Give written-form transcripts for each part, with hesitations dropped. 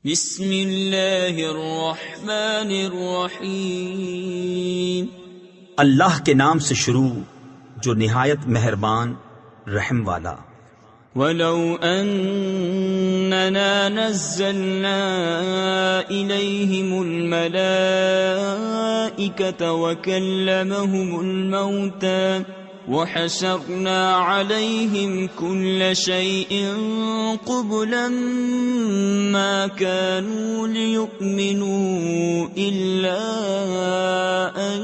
بسم اللہ الرحمن الرحیم۔ اللہ کے نام سے شروع جو نہایت مہربان رحم والا۔ وَلَوْ أَنَّنَا نَزَّلْنَا إِلَيْهِمُ الْمَلَائِكَةَ وَكَلَّمَهُمُ الْمَوْتَى وَحَشَرْنَا عَلَيْهِمْ كُلَّ شَيْءٍ قُبُلًا مَا كَانُوا لِيُؤْمِنُوا إِلَّا أَن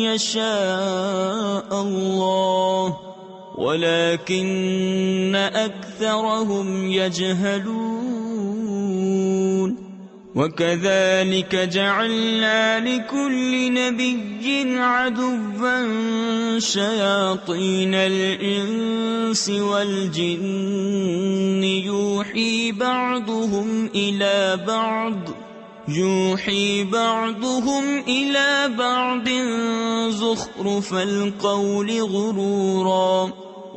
يَشَاءَ اللَّهُ وَلَكِنَّ أَكْثَرَهُمْ يَجْهَلُونَ وَكَذَلِكَ جَعَلْنَا لِكُلِّ نَبِيٍّ عَدُوًّا شَيَاطِينَ الْإِنسِ وَالْجِنِّ يُوحِي بَعْضُهُمْ إِلَى بَعْضٍ زُخْرُفَ الْقَوْلِ غُرُورًا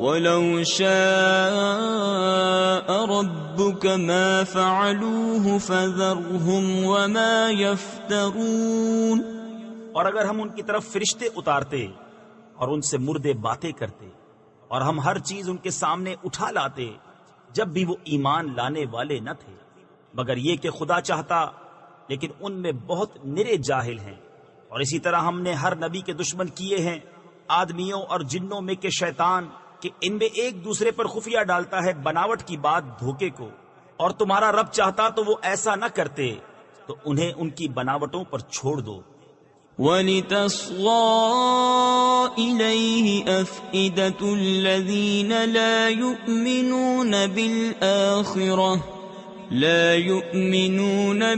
وَلَوْ شَاءَ رَبُّكَ مَا فَعَلُوهُ فَذَرْهُمْ وَمَا يَفْتَرُونَ۔ اور اگر ہم ان کی طرف فرشتے اتارتے اور ان سے مردے باتیں کرتے اور ہم ہر چیز ان کے سامنے اٹھا لاتے جب بھی وہ ایمان لانے والے نہ تھے، مگر یہ کہ خدا چاہتا، لیکن ان میں بہت نرے جاہل ہیں۔ اور اسی طرح ہم نے ہر نبی کے دشمن کیے ہیں آدمیوں اور جنوں میں کے شیطان، کہ ان میں ایک دوسرے پر خفیہ ڈالتا ہے بناوٹ کی بات دھوکے کو، اور تمہارا رب چاہتا تو وہ ایسا نہ کرتے، تو انہیں ان کی بناوٹوں پر چھوڑ دو۔ وَلِتَصْغَىٰ إِلَيْهِ أَفْئِدَةُ الَّذِينَ لَا يُؤْمِنُونَ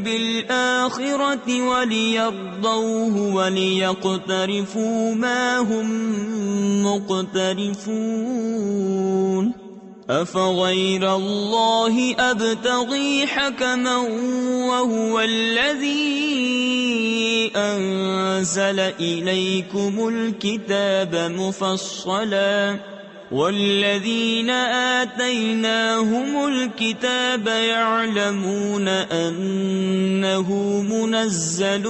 بِالْآخِرَةِ وَلِيَرْضَوْهُ وَلِيَقْتَرِفُوا مَا هُمْ مُقْتَرِفُونَ۔ أَفَغَيْرَ اللَّهِ أَبْتَغِي حَكَمًا وَهُوَ الَّذِي أَنزَلَ إِلَيْكُمُ الْكِتَابَ مُفَصَّلًا وَالَّذِينَ آتَيْنَاهُمُ الْكِتَابَ يَعْلَمُونَ أَنَّهُ مُنَزَّلٌ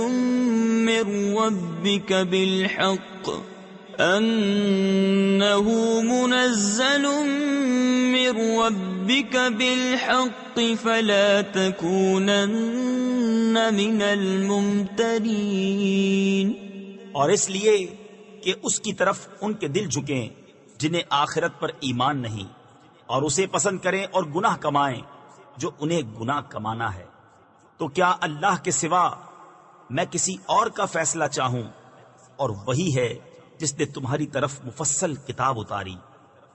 مِّن رَّبِّكَ بِالْحَقِّ فَلَا تَكُونَنَّ مِنَ الْمُمْتَرِينَ۔ اور اس لیے کہ اس کی طرف ان کے دل جھکیں جنہیں آخرت پر ایمان نہیں، اور اسے پسند کریں اور گناہ کمائیں جو انہیں گناہ کمانا ہے۔ تو کیا اللہ کے سوا میں کسی اور کا فیصلہ چاہوں؟ اور وہی ہے جس نے تمہاری طرف مفصل کتاب اتاری،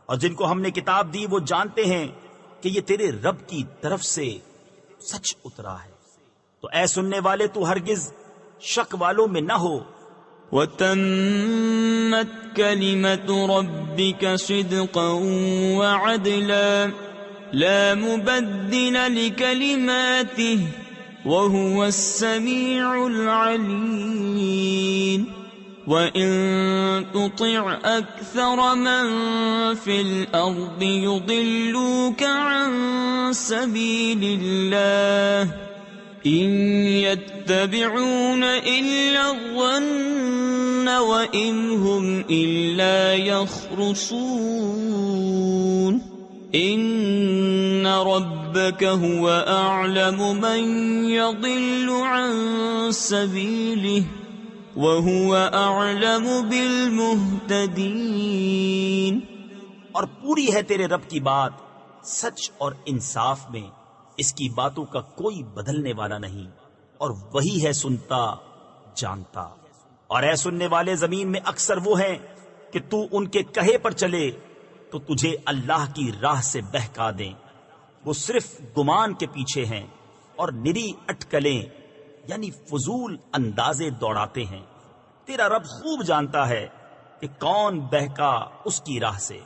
اور جن کو ہم نے کتاب دی وہ جانتے ہیں کہ یہ تیرے رب کی طرف سے سچ اترا ہے۔ تو اے سننے والے تو ہرگز شک والوں میں نہ ہو۔ وَتَمَّتْ كَلِمَةُ رَبِّكَ صِدْقًا وَعَدْلًا لَا مُبَدِّلَ لِكَلِمَاتِهِ وَهُوَ السَّمِيعُ الْعَلِيمُ۔ وَإِن تُطِعْ أَكْثَرَ مَن فِي الْأَرْضِ يُضِلُّوكَ عَن سَبِيلِ اللَّهِ إِن يَتَّبِعُونَ إِلَّا الظَّنَّ وَإِنْ هُمْ إِلَّا يَخْرُصُونَ إِنَّ رَبَّكَ هُوَ أَعْلَمُ مَن يَضِلُّ عَن سَبِيلِهِ وَهُوَ أَعْلَمُ بِالْمُهْتَدِينَ۔ اور پوری ہے تیرے رب کی بات سچ اور انصاف میں، اس کی باتوں کا کوئی بدلنے والا نہیں، اور وہی ہے سنتا جانتا۔ اور اے سننے والے زمین میں اکثر وہ ہیں کہ تو ان کے کہے پر چلے تو تجھے اللہ کی راہ سے بہکا دیں، وہ صرف گمان کے پیچھے ہیں اور نری اٹکلیں یعنی فضول اندازے دوڑاتے ہیں۔ تیرا رب خوب جانتا ہے کہ کون بہکا اس کی راہ سے،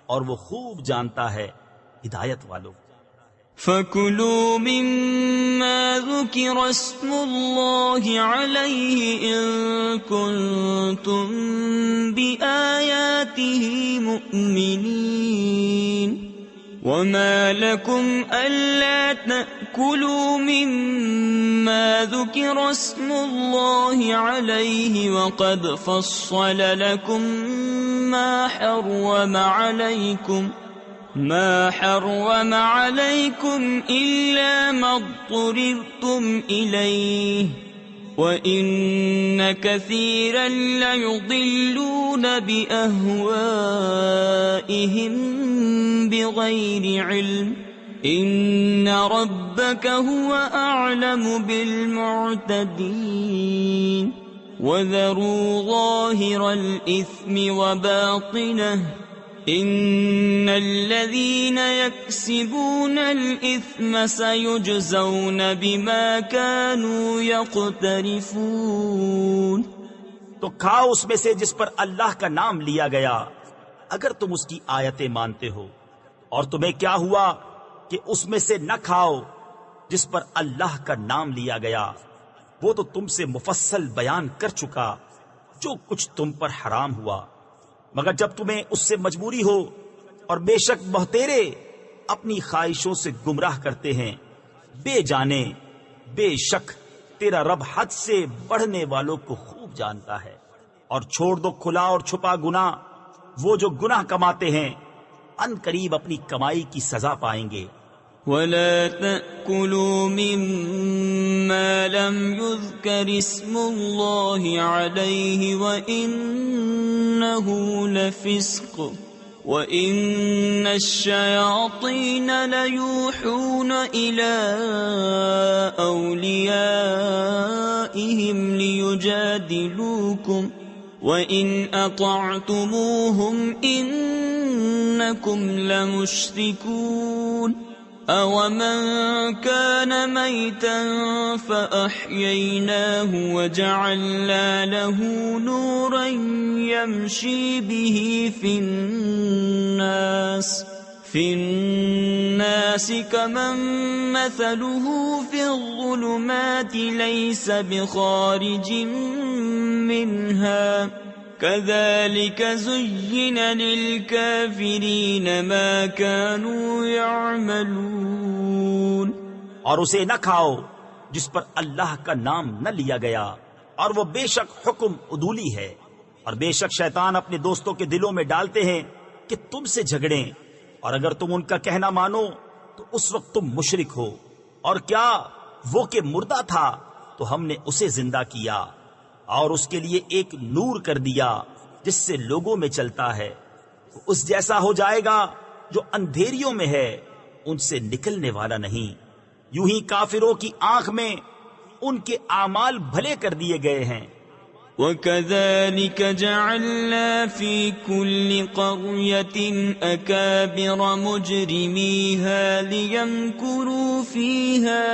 اور وہ خوب جانتا ہے ہدایت والوں۔ فَكُلُوا مِمَّا ذُكِرَ اسْمُ اللَّهِ عَلَيْهِ إِن كُنتُم بِآيَاتِهِ مُؤْمِنِينَ۔ وما لكم ألا تأكلوا مما ذكر اسم الله عليه وقد فصل لكم ما حرم عليكم إلا ما اضطررتم إليه وَإِنَّ كَثِيرًا لَيُضِلُّونَ بِأَهْوَائِهِمْ بِغَيْرِ عِلْمٍ إِنَّ رَبَّكَ هُوَ أَعْلَمُ بِالْمُعْتَدِينَ وَذَرُوا ظَاهِرَ الْإِثْمِ وَبَاطِنَهُ إِنَّ الَّذِينَ يَكْسِبُونَ الْإِثْمَ سَيُجْزَوْنَ بِمَا كَانُوا يَقْتَرِفُونَ۔ تو کھاؤ اس میں سے جس پر اللہ کا نام لیا گیا اگر تم اس کی آیتیں مانتے ہو، اور تمہیں کیا ہوا کہ اس میں سے نہ کھاؤ جس پر اللہ کا نام لیا گیا، وہ تو تم سے مفصل بیان کر چکا جو کچھ تم پر حرام ہوا، مگر جب تمہیں اس سے مجبوری ہو، اور بے شک بہتیرے اپنی خواہشوں سے گمراہ کرتے ہیں، بے جانے بے شک تیرا رب حد سے بڑھنے والوں کو خوب جانتا ہے۔ اور چھوڑ دو کھلا اور چھپا گناہ، وہ جو گناہ کماتے ہیں ان قریب اپنی کمائی کی سزا پائیں گے۔ وَلَا تَأْكُلُوا مِمَّا لَمْ يُذْكَرِ اسْمُ اللَّهِ عَلَيْهِ وَإِنَّهُ لَفِسْقٌ وَإِنَّ الشَّيَاطِينَ لَيُوحُونَ إِلَىٰ أَوْلِيَائِهِمْ لِيُجَادِلُوكُمْ وَإِنْ أَطَعْتُمُوهُمْ إِنَّكُمْ لَمُشْرِكُونَ أَوَمَنْ كَانَ مَيْتًا فَأَحْيَيْنَاهُ وَجَعَلْنَا لَهُ نُورًا يَمْشِي بِهِ فِي النَّاسِ كَمَنْ مَثَلُهُ فِي الظُّلُمَاتِ لَيْسَ بِخَارِجٍ مِنْهَا كَذَلِكَ زُيِّنَ لِلْكَافِرِينَ مَا كَانُوا يَعْمَلُونَ۔ اور اسے نہ کھاؤ جس پر اللہ کا نام نہ لیا گیا، اور وہ بے شک حکم عدولی ہے، اور بے شک شیطان اپنے دوستوں کے دلوں میں ڈالتے ہیں کہ تم سے جھگڑیں، اور اگر تم ان کا کہنا مانو تو اس وقت تم مشرک ہو۔ اور کیا وہ کہ مردہ تھا تو ہم نے اسے زندہ کیا اور اس کے لیے ایک نور کر دیا جس سے لوگوں میں چلتا ہے، وہ اس جیسا ہو جائے گا جو اندھیریوں میں ہے، ان سے نکلنے والا نہیں۔ یوں ہی کافروں کی آنکھ میں ان کے اعمال بھلے کر دیے گئے ہیں۔ وَكَذَلِكَ جَعَلْنَا فِي كُلِّ قَرْيَةٍ أَكَابِرَ مُجْرِمِيهَا لِيَمْكُرُوا فِيهَا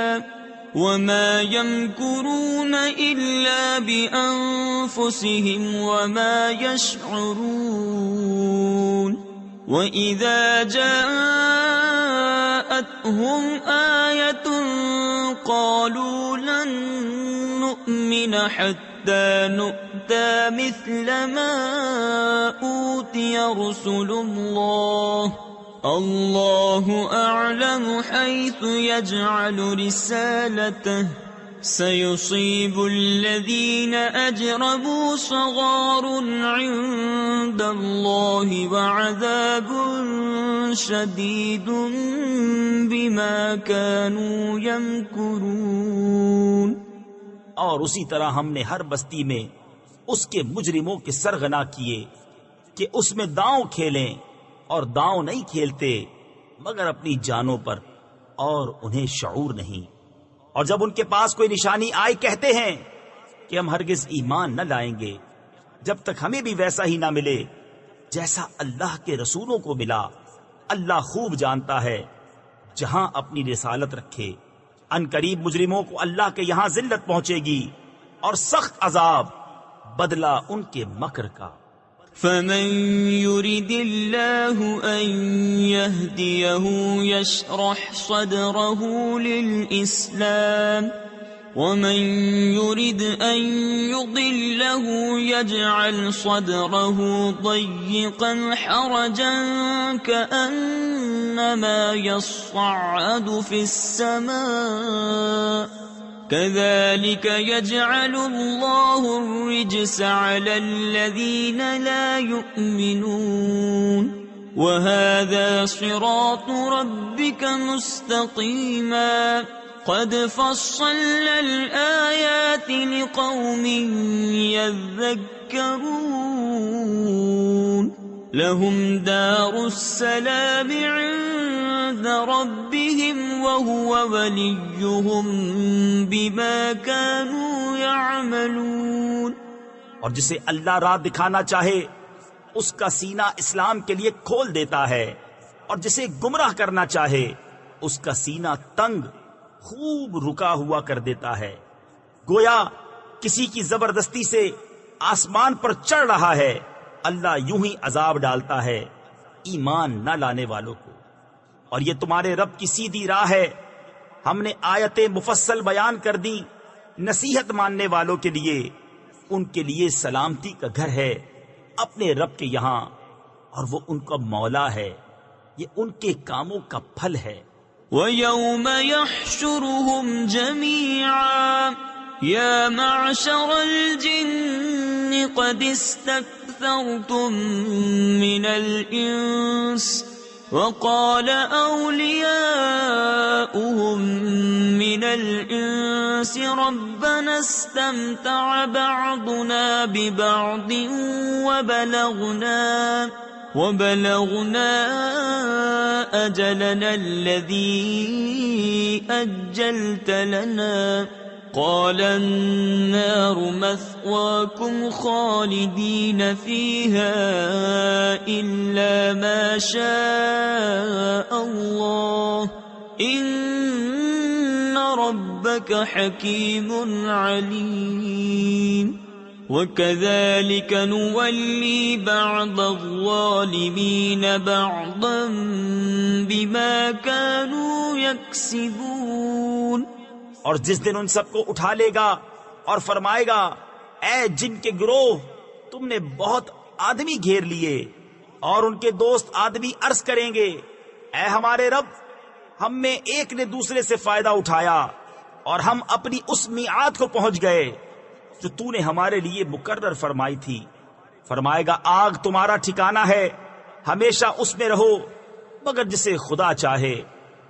وَمَا يَمْكُرُونَ إِلَّا بِأَنفُسِهِمْ وَمَا يَشْعُرُونَ وَإِذَا جَاءَتْهُمْ آيَةٌ قَالُوا لَن نُّؤْمِنَ حَتَّى نُؤْتَى مِثْلَ مَا أُوتِيَ رُسُلُ اللَّهُ أَعْلَمُ حَيْثُ يَجْعَلُ رِسَالَتَهُ سَيُصِيبُ الَّذِينَ أَجْرَمُوا صَغَارٌ عِندَ اللَّهِ وَعَذَابٌ شَدِيدٌ بِمَا كَانُوا يَمْكُرُونَ۔ اور اسی طرح ہم نے ہر بستی میں اس کے مجرموں کے سرغنا کیے کہ اس میں داؤں کھیلیں، اور داؤں نہیں کھیلتے مگر اپنی جانوں پر، اور انہیں شعور نہیں۔ اور جب ان کے پاس کوئی نشانی آئی کہتے ہیں کہ ہم ہرگز ایمان نہ لائیں گے جب تک ہمیں بھی ویسا ہی نہ ملے جیسا اللہ کے رسولوں کو ملا۔ اللہ خوب جانتا ہے جہاں اپنی رسالت رکھے۔ ان قریب مجرموں کو اللہ کے یہاں ذلت پہنچے گی اور سخت عذاب، بدلہ ان کے مکر کا۔ فَمَن يُرِدِ اللَّهُ أَن يَهْدِيَهُ يَشْرَحْ صَدْرَهُ لِلْإِسْلَامِ ومن يرد أن يضله يجعل صدره ضيقا حرجا كأنما يصعد في السماء كذلك يجعل الله الرجس على الذين لا يؤمنون وهذا صراط ربك مستقيما قد فصلنا الآيات لقوم يذكرون لهم دار السلام عند ربهم وهو وليهم بما كانوا يعملون. اور جسے اللہ راہ دکھانا چاہے اس کا سینہ اسلام کے لیے کھول دیتا ہے، اور جسے گمراہ کرنا چاہے اس کا سینہ تنگ خوب رکا ہوا کر دیتا ہے، گویا کسی کی زبردستی سے آسمان پر چڑھ رہا ہے. اللہ یوں ہی عذاب ڈالتا ہے ایمان نہ لانے والوں کو. اور یہ تمہارے رب کی سیدھی راہ ہے، ہم نے آیتیں مفصل بیان کر دی نصیحت ماننے والوں کے لیے. ان کے لیے سلامتی کا گھر ہے اپنے رب کے یہاں، اور وہ ان کا مولا ہے، یہ ان کے کاموں کا پھل ہے. وَيَوْمَ يَحْشُرُهُمْ جَمِيعًا يَا مَعْشَرَ الْجِنِّ قَدِ اسْتَكْثَرْتُم مِّنَ الْإِنسِ وَقَالَ أَوْلِيَاؤُهُم مِّنَ الْإِنسِ رَبَّنَا اسْتَمْتَعَ بَعْضُنَا بِبَعْضٍ وَبَلَغْنَا أَجَلَنَا الَّذِي أَجَّلْتَ لَنَا قَالَ النَّارُ مَثْوَاكُمْ خَالِدِينَ فِيهَا إِلَّا مَا شَاءَ اللَّهُ إِنَّ رَبَّكَ حَكِيمٌ عَلِيمٌ. وَكَذَلِكَ نُوَلِّي بَعْضَ الظَّالِمِينَ بَعْضًا بِمَا كَانُوا يَكْسِبُونَ. اور جس دن ان سب کو اٹھا لے گا اور فرمائے گا اے جن کے گروہ تم نے بہت آدمی گھیر لیے، اور ان کے دوست آدمی عرض کریں گے اے ہمارے رب، ہم میں ایک نے دوسرے سے فائدہ اٹھایا اور ہم اپنی اس میعاد کو پہنچ گئے جو تو نے ہمارے لیے مقرر فرمائی تھی. فرمائے گا آگ تمہارا ٹھکانہ ہے، ہمیشہ اس میں رہو مگر جسے خدا چاہے.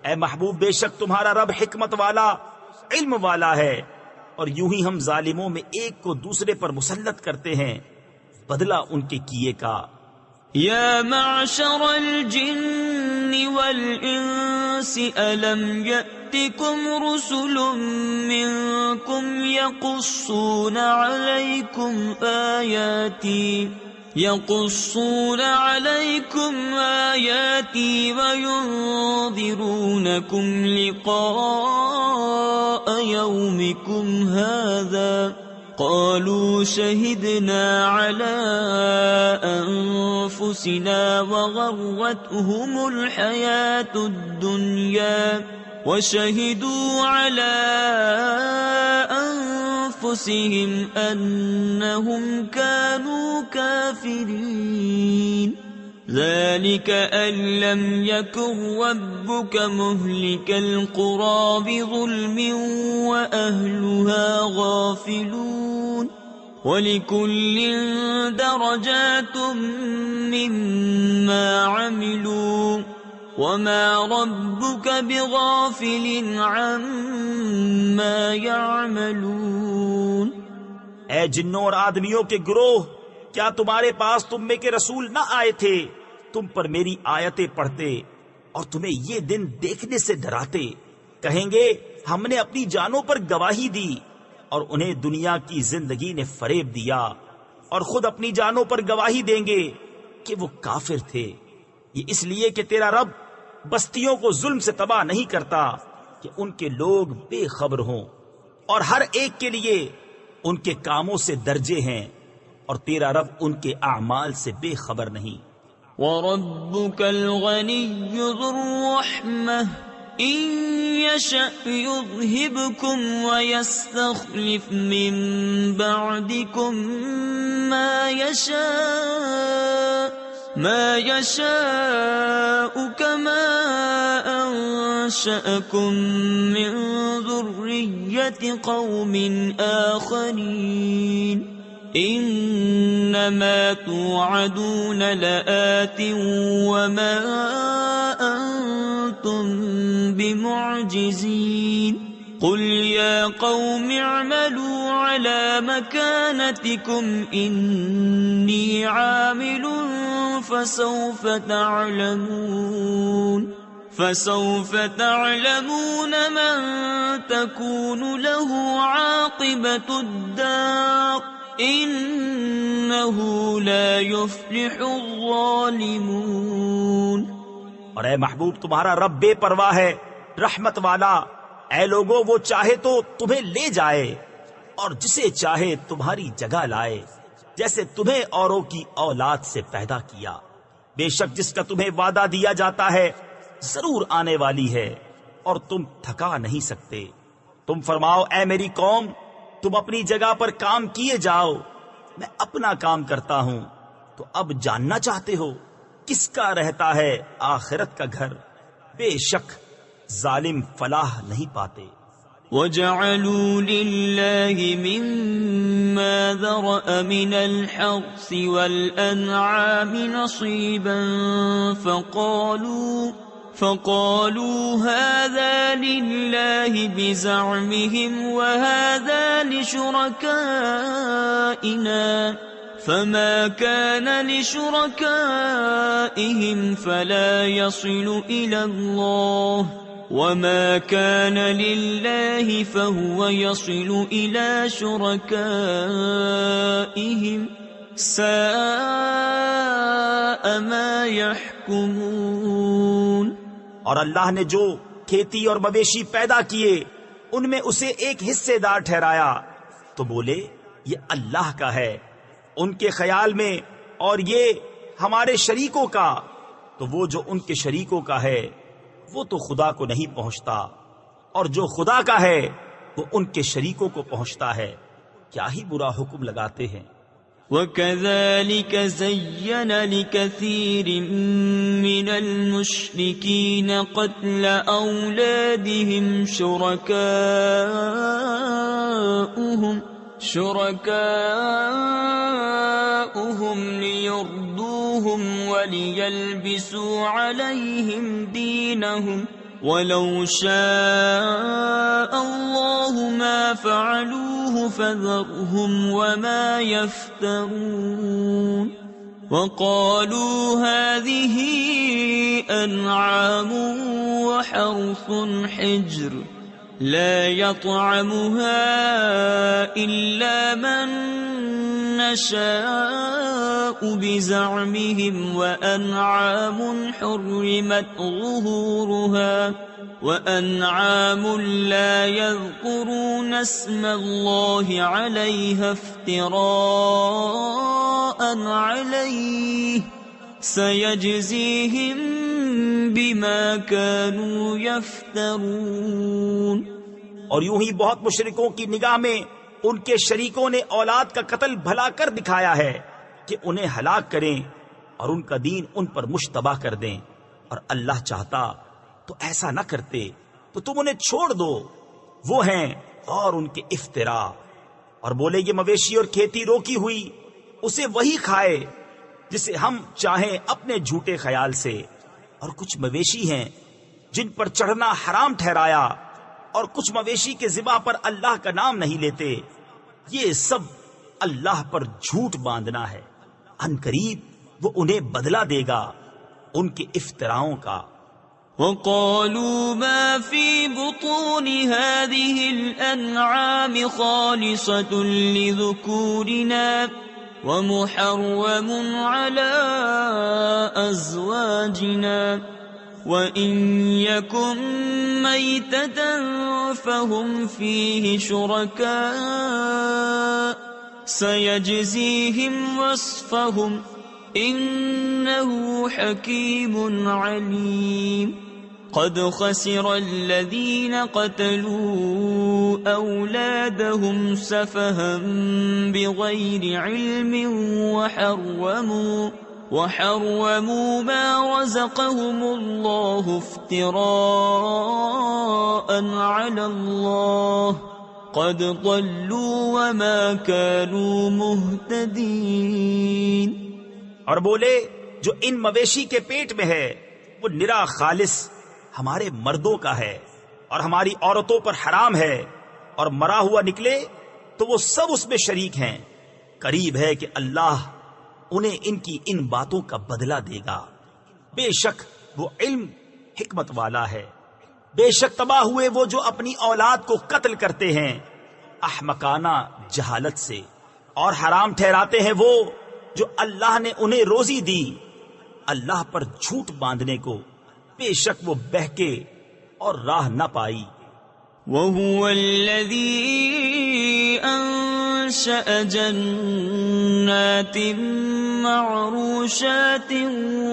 اے محبوب بے شک تمہارا رب حکمت والا علم والا ہے. اور یوں ہی ہم ظالموں میں ایک کو دوسرے پر مسلط کرتے ہیں بدلہ ان کے کیے کا. يا معشر الجن والإنس ألم يأتكم رسل منكم يقصون عليكم آياتي وينذرونكم لقاء يومكم هذا قالوا شهدنا على أنفسنا وغرتهم الحياة الدنيا وشهدوا على أنفسهم أنهم كانوا كافرين. ذلك أن لم يكن ربك مهلك القرى بظلم وأهلها غافلون. وَلِكُلٍّ دَرَجَاتٌ مِّمَّا عَمِلُوا وَمَا رَبُّكَ بِغَافِلٍ عَمَّا يَعْمَلُونَ. اے جنوں اور آدمیوں کے گروہ، کیا تمہارے پاس تم میں کے رسول نہ آئے تھے تم پر میری آیتیں پڑھتے اور تمہیں یہ دن دیکھنے سے ڈراتے؟ کہیں گے ہم نے اپنی جانوں پر گواہی دی، اور انہیں دنیا کی زندگی نے فریب دیا، اور خود اپنی جانوں پر گواہی دیں گے کہ وہ کافر تھے. یہ اس لیے کہ تیرا رب بستیوں کو ظلم سے تباہ نہیں کرتا کہ ان کے لوگ بے خبر ہوں، اور ہر ایک کے لیے ان کے کاموں سے درجے ہیں، اور تیرا رب ان کے اعمال سے بے خبر نہیں. وَرَبُّكَ الْغَنِيُّ ذُو الرَّحْمَةِ إِن يشأ يذهبكم ويستخلف من بعدكم ما يشاء كما أنشأكم من ذرية قوم آخرين إنما توعدون لآت وما أنتم بمعجزين قل يا قوم اعملوا على مكانتكم إني عامل فسوف تعلمون من تكون له عاقبة الدار إنه لا يفلح الظالمون۔ اور اے محبوب تمہارا رب بے پرواہ ہے، رحمت والا۔ اے لوگو، وہ چاہے تو تمہیں لے جائے اور جسے چاہے تمہاری جگہ لائے، جیسے تمہیں اوروں کی اولاد سے پیدا کیا۔ بے شک جس کا تمہیں وعدہ دیا جاتا ہے ضرور آنے والی ہے اور تم تھکا نہیں سکتے۔ تم فرماؤ اے میری قوم، تم اپنی جگہ پر کام کیے جاؤ، میں اپنا کام کرتا ہوں۔ تو اب جاننا چاہتے ہو کس کا رہتا ہے آخرت کا گھر؟ بے شک ظالم فلاح نہیں پاتے۔ وَجَعَلُوا لِلَّهِ مِمَّا ذَرَأَ مِنَ الْحَرْثِ وَالْأَنْعَامِ نَصِيبًا فقالوا هذا لله بزعمهم وهذا لشركائنا فما كان لشركائهم فلا يصل إلى الله وما كان لله فهو يصل إلى شركائهم ساء ما يحكمون۔ اور اللہ نے جو کھیتی اور مویشی پیدا کیے ان میں اسے ایک حصے دار ٹھہرایا تو بولے یہ اللہ کا ہے ان کے خیال میں، اور یہ ہمارے شریکوں کا، تو وہ جو ان کے شریکوں کا ہے وہ تو خدا کو نہیں پہنچتا، اور جو خدا کا ہے وہ ان کے شریکوں کو پہنچتا ہے۔ کیا ہی برا حکم لگاتے ہیں۔ وَكَذَلِكَ زَيَّنَ لِكَثِيرٍ مِّنَ الْمُشْرِكِينَ قَتْلَ أَوْلَادِهِمْ شُرَكَاؤُهُمْ لِيُرْدُوهُمْ وَلِيَلْبِسُوا عَلَيْهِمْ دِينَهُمْ وَلَوْ شَاءَ اللَّهُ مَا فَعَلُوهُ فَذَرْهُمْ وَمَا يَفْتَرُونَ۔ وَقَالُوا هَٰذِهِ أَنْعَامٌ وَحَرْثٌ حِجْرٌ لَا يَطْعَمُهَا إِلَّا مَن نَّشَاءُ بِزَعْمِهِمْ وَأَنْعَامٌ حُرِّمَتْ ظُهُورُهَا وَأَنْعَامٌ لَّا يَذْكُرُونَ اسْمَ اللَّهِ عَلَيْهَا افْتِرَاءً عَلَيْهِ سَيَجْزِيهِم بِمَا كَانُوا يَفْتَرُونَ۔ اور یوں ہی بہت مشرکوں کی نگاہ میں ان کے شریکوں نے اولاد کا قتل بھلا کر دکھایا ہے کہ انہیں ہلاک کریں اور ان کا دین ان پر مشتبہ کر دیں، اور اللہ چاہتا تو ایسا نہ کرتے، تو تم انہیں چھوڑ دو، وہ ہیں اور ان کے افطرا۔ اور بولے یہ مویشی اور کھیتی روکی ہوئی اسے وہی کھائے جسے ہم چاہیں اپنے جھوٹے خیال سے، اور کچھ مویشی ہیں جن پر چڑھنا حرام ٹھہرایا، اور کچھ مویشی کے ذبح پر اللہ کا نام نہیں لیتے، یہ سب اللہ پر جھوٹ باندھنا ہے۔ ان قریب وہ انہیں بدلہ دے گا ان کے افتراؤں کا۔ وَقَالُوا مَا فِي بُطُونِ هَٰذِهِ الْأَنْعَامِ خَالِصَةٌ لِّذُكُورِنَا وَمُحَرَّمٌ عَلَىٰ أَزْوَاجِنَا وَإِن يَكُن مَّيْتَةً فَهُمْ فِيهِ شُرَكَاءُ سَيَجْزِيهِمْ وَصْفَهُمْ إِنَّهُ حَكِيمٌ عَلِيمٌ۔ قد خسر الذين قتلوا أولادهم سفها بغير علم وحرموا ما رزقهم الله افتراء على الله قد ضلوا وما كانوا مهتدين۔ اور بولے جو ان مویشی کے پیٹ میں ہے وہ نرا خالص ہمارے مردوں کا ہے اور ہماری عورتوں پر حرام ہے، اور مرا ہوا نکلے تو وہ سب اس میں شریک ہیں، قریب ہے کہ اللہ انہیں ان کی ان باتوں کا بدلہ دے گا، بے شک وہ علم حکمت والا ہے۔ بے شک تباہ ہوئے وہ جو اپنی اولاد کو قتل کرتے ہیں احمقانہ جہالت سے، اور حرام ٹھہراتے ہیں وہ جو اللہ نے انہیں روزی دی اللہ پر جھوٹ باندھنے کو، بے شک وہ بہکے اور راہ نہ پائی۔ وَهُوَ الَّذِي أَنشَأَ جَنَّاتٍ مَّعْرُوشَاتٍ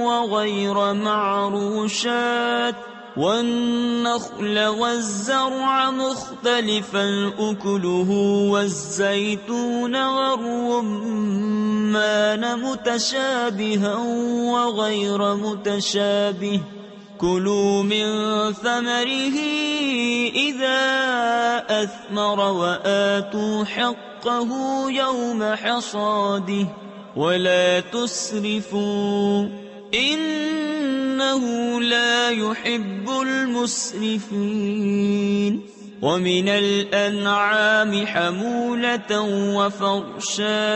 وَغَيْرَ مَعْرُوشَاتٍ وَالنَّخْلَ وَالزَّرْعَ مُخْتَلِفًا أُكُلُهُ وَالزَّيْتُونَ وَالرُّمَّانَ مُتَشَابِهًا وَغَيْرَ مُتَشَابِهٍ كُلُوا مِن ثَمَرِهِ إِذَا أَثْمَرَ وَآتُوا حَقَّهُ يَوْمَ حَصَادِهِ وَلَا تُسْرِفُوا إِنَّهُ لَا يُحِبُّ الْمُسْرِفِينَ۔ وَمِنَ الْأَنْعَامِ حَمُولَةً وَفَرْشًا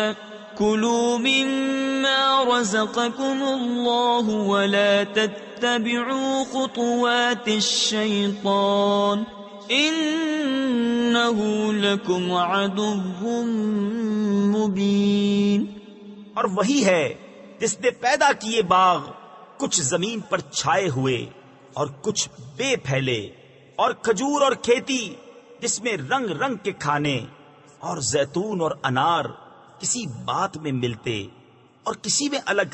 كُلُوا مِمَّا رَزَقَكُمُ اللَّهُ وَلَا تَتَّبِعُوا خُطُوَاتِ الشَّيْطَانِ إِنَّهُ لَكُمْ عَدُوٌّ مُبِينٌ۔ اور وہی ہے جس نے پیدا کیے باغ کچھ زمین پر چھائے ہوئے اور کچھ بے پھیلے، اور کھجور اور کھیتی جس میں رنگ رنگ کے کھانے، اور زیتون اور انار کسی بات میں ملتے اور کسی میں الگ،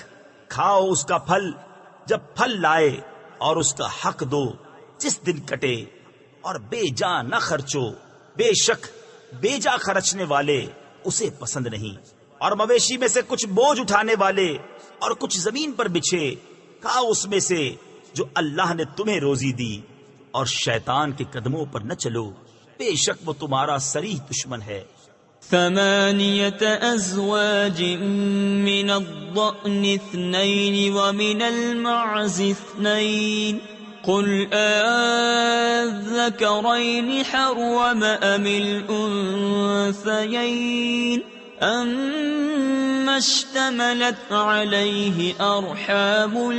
کھاؤ اس کا پھل جب پھل لائے، اور اس کا حق دو جس دن کٹے، اور بے جا نہ خرچو، بے شک بے جا خرچنے والے اسے پسند نہیں۔ اور مویشی میں سے کچھ بوجھ اٹھانے والے اور کچھ زمین پر بچھے، کھاؤ اس میں سے جو اللہ نے تمہیں روزی دی، اور شیطان کے قدموں پر نہ چلو، بے شک وہ تمہارا صریح دشمن ہے۔ 8 أزواج من الضأن 2 ومن المعز 2 قل أذكرين حرم أم الأنثيين أما اشتملت عليه أرحام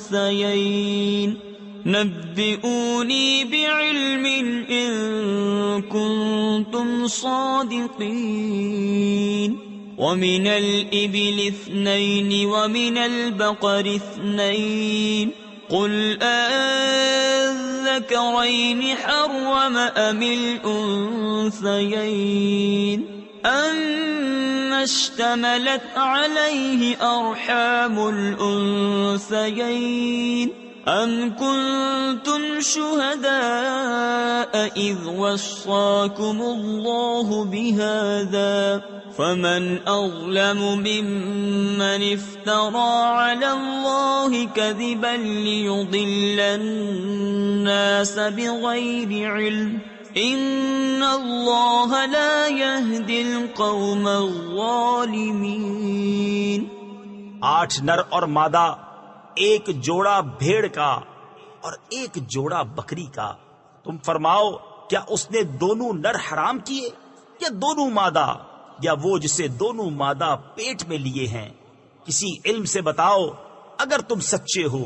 الأنثيين نبئوني بعلم إن كنتم صادقين۔ ومن الإبل 2 ومن البقر 2 قل أذكرين حرم أم الأنثيين أما اشتملت عليه أرحام الأنثيين أم كنتم شهداء إذ وصاكم الله بهذا فمن أظلم ممن افترى على الله كذبا ليضل الناس بغير علم إن الله لا يهدي القوم الظالمين۔ 8 نر اور مادہ، ایک جوڑا بھیڑ کا اور ایک جوڑا بکری کا، تم فرماؤ کیا اس نے دونوں نر حرام کیے یا دونوں مادہ، یا وہ جسے دونوں مادہ پیٹ میں لیے ہیں؟ کسی علم سے بتاؤ اگر تم سچے ہو۔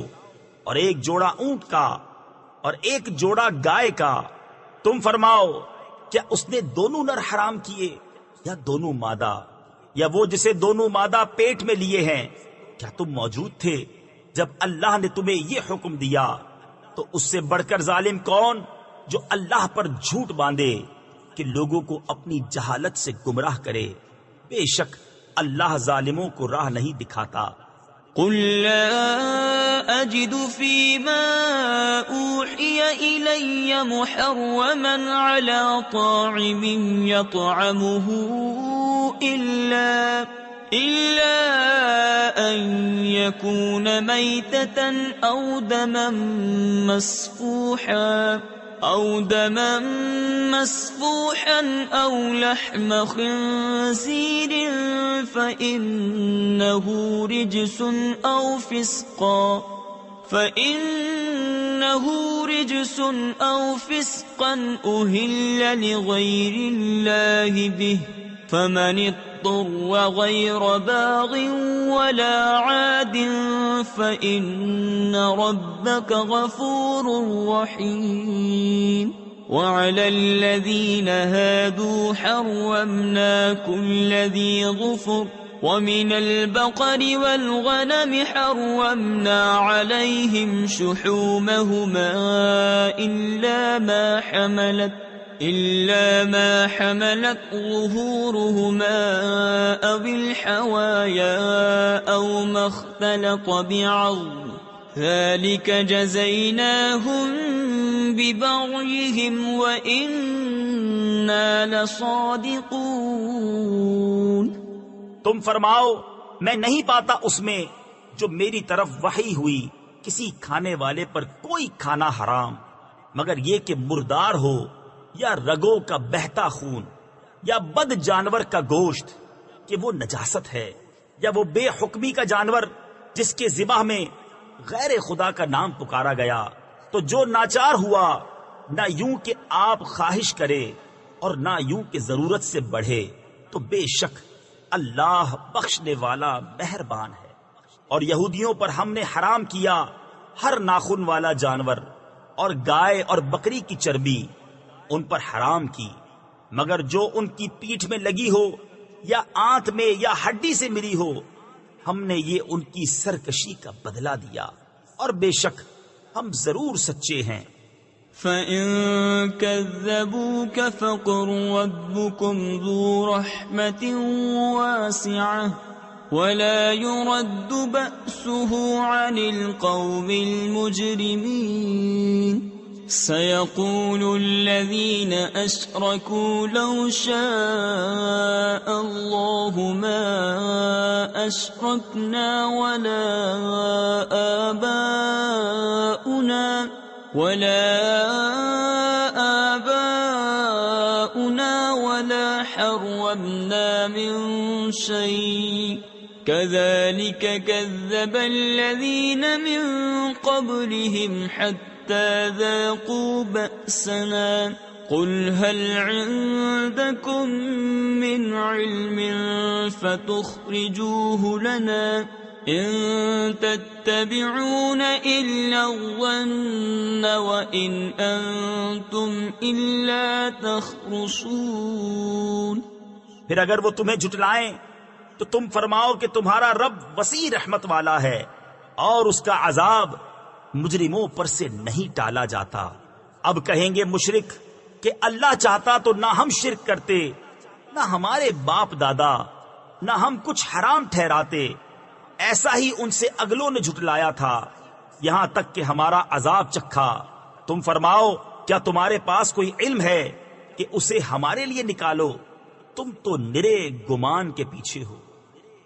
اور ایک جوڑا اونٹ کا اور ایک جوڑا گائے کا، تم فرماؤ کیا اس نے دونوں نر حرام کیے یا دونوں مادہ، یا وہ جسے دونوں مادہ پیٹ میں لیے ہیں؟ کیا تم موجود تھے جب اللہ نے تمہیں یہ حکم دیا؟ تو اس سے بڑھ کر ظالم کون جو اللہ پر جھوٹ باندھے کہ لوگوں کو اپنی جہالت سے گمراہ کرے؟ بے شک اللہ ظالموں کو راہ نہیں دکھاتا۔ قل لا أجد فيما أوحي إلي محرما على طاعم يطعمه إلا أن يكون ميتة أو دما مسفوحا أو لحم خنزير فإنه رجس أو فسقا أهل لغير الله به فمن اضطر غير باغ ولا عاد فإن ربك غفور رحيم وعلى الذين هادوا حرمنا كل ذي ظفر ومن البقر والغنم حرمنا عليهم شحومهما إلا ما حملت ظهورهما أو الحوايا أو ما اختلط بعظم ذلك جزيناهم ببغيهم وإنا لصادقون۔ تم فرماؤ میں نہیں پاتا اس میں جو میری طرف وحی ہوئی کسی کھانے والے پر کوئی کھانا حرام مگر یہ کہ مردار ہو یا رگوں کا بہتا خون یا بد جانور کا گوشت کہ وہ نجاست ہے، یا وہ بے حکمی کا جانور جس کے ذبح میں غیر خدا کا نام پکارا گیا، تو جو ناچار ہوا نہ یوں کہ آپ خواہش کرے اور نہ یوں کہ ضرورت سے بڑھے، تو بے شک اللہ بخشنے والا مہربان ہے۔ اور یہودیوں پر ہم نے حرام کیا ہر ناخن والا جانور اور گائے اور بکری کی چربی ان پر حرام کی، مگر جو ان کی پیٹھ میں لگی ہو یا آنت میں یا ہڈی سے ملی ہو، ہم نے یہ ان کی سرکشی کا بدلہ دیا، اور بے شک ہم ضرور سچے ہیں۔ فَإِن كَذَّبُوكَ فَقُل رَّبُّكُمْ ذُو رَحْمَةٍ وَاسِعَةٍ وَلَا يُرَدُّ بَأْسُهُ عَنِ الْقَوْمِ الْمُجْرِمِينَ سَيَقُولُ الَّذِينَ أَشْرَكُوا لَوْ شَاءَ اللَّهُ مَا أَشْرَكْنَا وَلَا آباؤنا ولا حرمنا من شيء كذلك كذب الذين من قبلهم حتى ذاقوا بأسنا قل هل عندكم من علم فتخرجوه لنا إن تتبعون إلا الظن وإن أنتم إلا تخرصون۔ پھر اگر وہ تمہیں جھٹلائیں تو تم فرماؤ کہ تمہارا رب وسیع رحمت والا ہے اور اس کا عذاب مجرموں پر سے نہیں ٹالا جاتا۔ اب کہیں گے مشرک کہ اللہ چاہتا تو نہ ہم شرک کرتے، نہ ہمارے باپ دادا، نہ ہم کچھ حرام ٹھہراتے، ایسا ہی ان سے اگلوں نے جھٹلایا تھا یہاں تک کہ ہمارا عذاب چکھا۔ تم فرماؤ کیا تمہارے پاس کوئی علم ہے کہ اسے ہمارے لیے نکالو؟ تم تو نرے گمان کے پیچھے ہو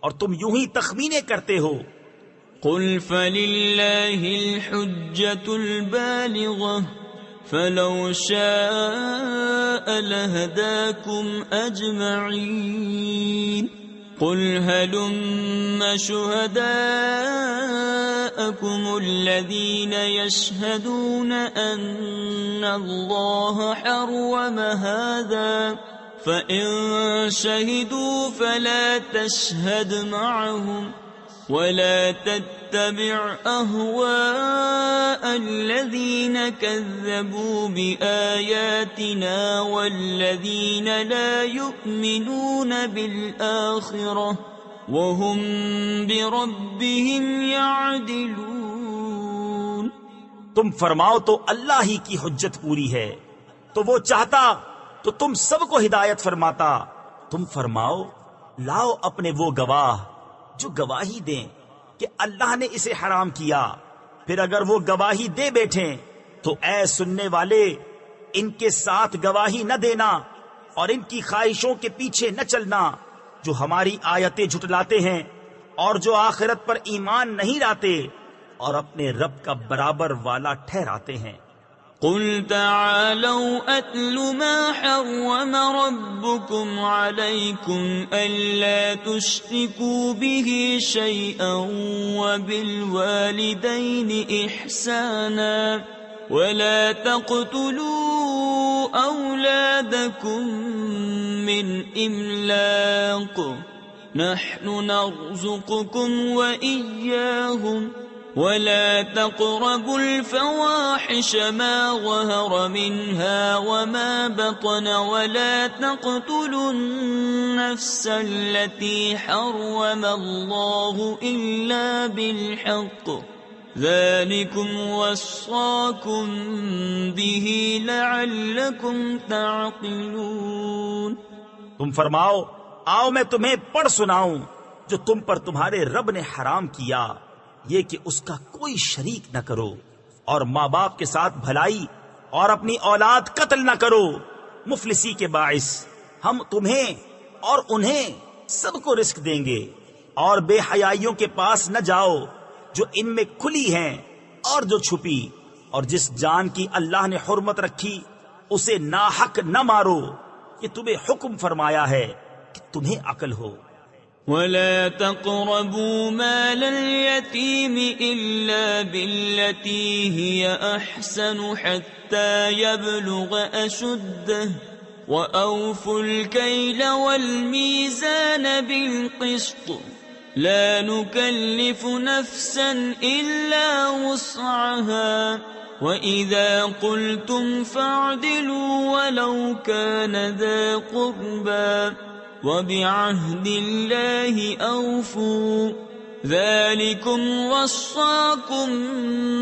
اور تم یوں ہی تخمینے کرتے ہو۔ قل فللہ الحجة البالغة فلو شاء لهداكم أجمعين قل هلم شهداءكم الذين يشهدون أن الله حرم هذا فإن شهدوا فلا تشهد معهم ولا تتبع أهواء الذين كذبوا بآياتنا والذين لا يؤمنون بالآخرة وهم بربهم يعدلون۔ تم فرماؤ تو اللہ ہی کی حجت پوری ہے، تو وہ چاہتا تو تم سب کو ہدایت فرماتا۔ تم فرماؤ لاؤ اپنے وہ گواہ جو گواہی دیں کہ اللہ نے اسے حرام کیا، پھر اگر وہ گواہی دے بیٹھیں تو اے سننے والے ان کے ساتھ گواہی نہ دینا اور ان کی خواہشوں کے پیچھے نہ چلنا جو ہماری آیتیں جھٹلاتے ہیں اور جو آخرت پر ایمان نہیں لاتے اور اپنے رب کا برابر والا ٹھہراتے ہیں۔ قل تعالوا أتل ما حرم ربكم عليكم ألا تشركوا به شيئا وبالوالدين إحسانا ولا تقتلوا أولادكم من إملاق نحن نرزقكم وإياهم ولا تقربوا الفواحش ما ظهر منها وما بطن ولا تقتلوا النفس التي حرم الله إلا بالحق ذلكم وصاكم به لعلكم تعقلون۔ تم فرماؤ آؤ میں تمہیں پڑھ سناؤں جو تم پر تمہارے رب نے حرام کیا، یہ کہ اس کا کوئی شریک نہ کرو اور ماں باپ کے ساتھ بھلائی اور اپنی اولاد قتل نہ کرو مفلسی کے باعث۔ ہم تمہیں اور انہیں سب کو رزق دیں گے، اور بے حیائیوں کے پاس نہ جاؤ جو ان میں کھلی ہیں اور جو چھپی، اور جس جان کی اللہ نے حرمت رکھی اسے ناحق نہ مارو، یہ تمہیں حکم فرمایا ہے کہ تمہیں عقل ہو۔ ولا تقربوا مال اليتيم إلا بالتي هي أحسن حتى يبلغ أشده وأوفوا الكيل والميزان بالقسط لا نكلف نفسا إلا وسعها وإذا قلتم فاعدلوا ولو كان ذا قربى وبعهد الله أوفوا ذلكم وصاكم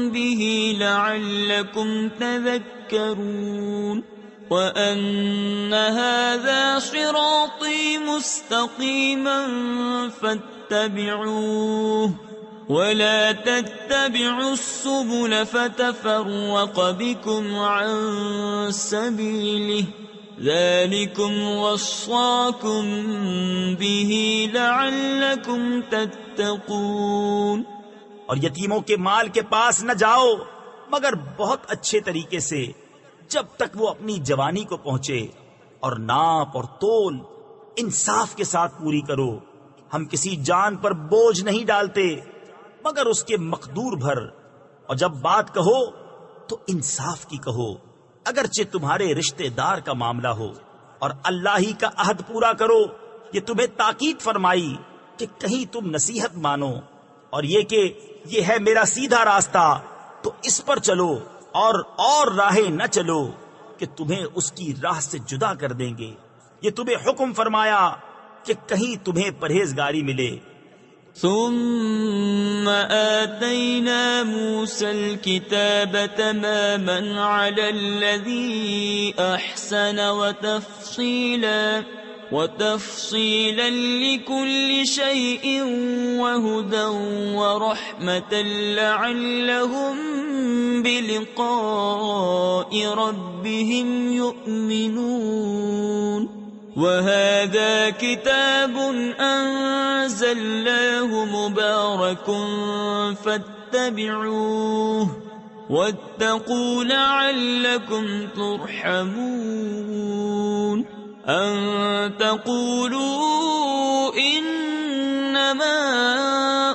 به لعلكم تذكرون وأن هذا صراطي مستقيما فاتبعوه ولا تتبعوا السبل فتفرق بكم عن سبيله ذلكم وصاكم به لعلكم تتقون۔ اور یتیموں کے مال کے پاس نہ جاؤ مگر بہت اچھے طریقے سے جب تک وہ اپنی جوانی کو پہنچے، اور ناپ اور تول انصاف کے ساتھ پوری کرو۔ ہم کسی جان پر بوجھ نہیں ڈالتے مگر اس کے مقدور بھر، اور جب بات کہو تو انصاف کی کہو، اگرچہ تمہارے رشتہ دار کا معاملہ ہو، اور اللہ ہی کا عہد پورا کرو۔ یہ تمہیں تاکید فرمائی کہ کہیں تم نصیحت مانو، اور یہ کہ یہ ہے میرا سیدھا راستہ تو اس پر چلو، اور راہیں نہ چلو کہ تمہیں اس کی راہ سے جدا کر دیں گے۔ یہ تمہیں حکم فرمایا کہ کہیں تمہیں پرہیزگاری ملے۔ ثم آتينا موسى الكتاب تماما على الذي أحسن وتفصيلا لكل شيء وهدى ورحمة لعلهم بلقاء ربهم يؤمنون وهذا كتاب أنزلناه مبارك فاتبعوه واتقوا لعلكم ترحمون أن تقولوا إنما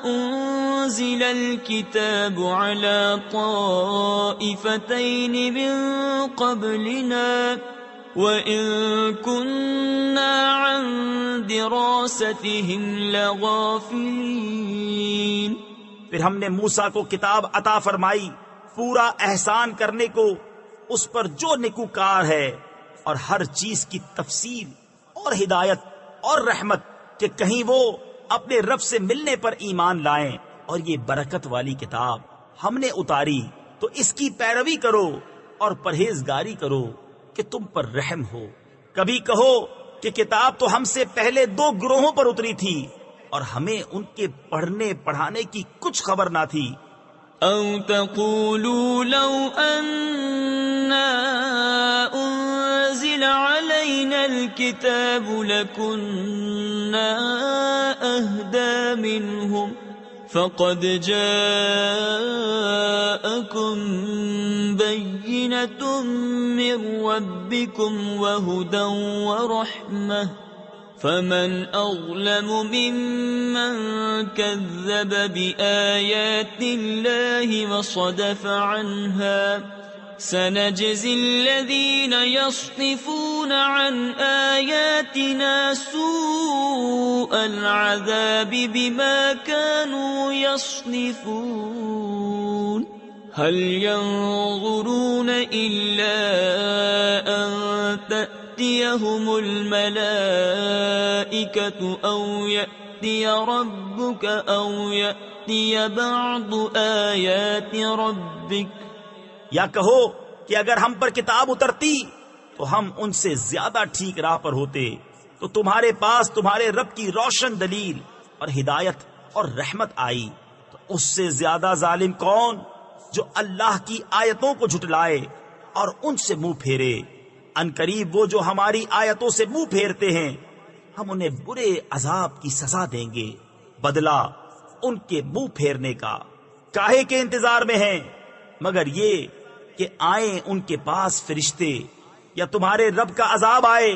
أنزل الكتاب على طائفتين من قبلنا وَإِن كُنَّا عَن دِرَاسَتِهِمْ لَغَافِلِينَ۔ پھر ہم نے موسیٰ کو کتاب عطا فرمائی پورا احسان کرنے کو اس پر جو نیکوکار ہے، اور ہر چیز کی تفصیل اور ہدایت اور رحمت کہ کہیں وہ اپنے رب سے ملنے پر ایمان لائیں۔ اور یہ برکت والی کتاب ہم نے اتاری تو اس کی پیروی کرو اور پرہیزگاری کرو کہ تم پر رحم ہو۔ کبھی کہو کہ کتاب تو ہم سے پہلے 2 گروہوں پر اتری تھی، اور ہمیں ان کے پڑھنے پڑھانے کی کچھ خبر نہ تھی. أو تقولوا لو أنا أنزل علينا الكتاب لكنا أهدى منهم فقد جاءكم بينة من ربكم وهدى ورحمة فمن أظلم ممن كذب بآيات الله وصدف عنها سنجزي الذين يصدفون عن آياتنا سوء العذاب بما كانوا يصدفون هل ينظرون إلا أن تأتيهم الملائكة أو يأتي ربك أو يأتي بعض آيات ربك. یا کہو کہ اگر ہم پر کتاب اترتی تو ہم ان سے زیادہ ٹھیک راہ پر ہوتے. تو تمہارے پاس تمہارے رب کی روشن دلیل اور ہدایت اور رحمت آئی تو اس سے زیادہ ظالم کون جو اللہ کی آیتوں کو جھٹلائے اور ان سے منہ پھیرے. ان قریب وہ جو ہماری آیتوں سے منہ پھیرتے ہیں ہم انہیں برے عذاب کی سزا دیں گے. بدلہ ان کے منہ پھیرنے کا کاہے کے انتظار میں ہیں مگر یہ کہ آئیں ان کے پاس فرشتے یا تمہارے رب کا عذاب آئے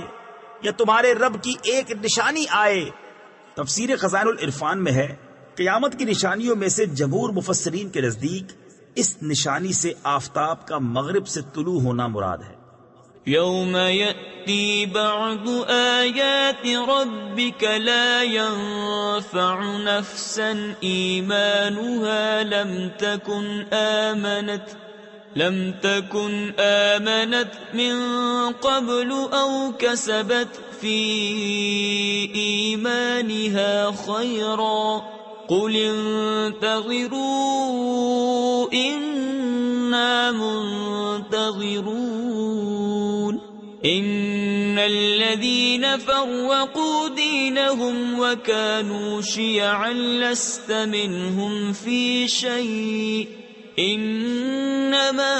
یا تمہارے رب کی ایک نشانی آئے. تفسیر خزائن العرفان میں ہے قیامت کی نشانیوں میں سے جمہور مفسرین کے نزدیک اس نشانی سے آفتاب کا مغرب سے طلوع ہونا مراد ہے. يوم يأتي بعض آيات ربك لا ينفع نفسا إيمانها لم تكن آمنت من قبل أو كسبت في إيمانها خيرا قل انتظروا إنا منتظرون إن الذين فرقوا دينهم وكانوا شيعا لست منهم في شيء إنما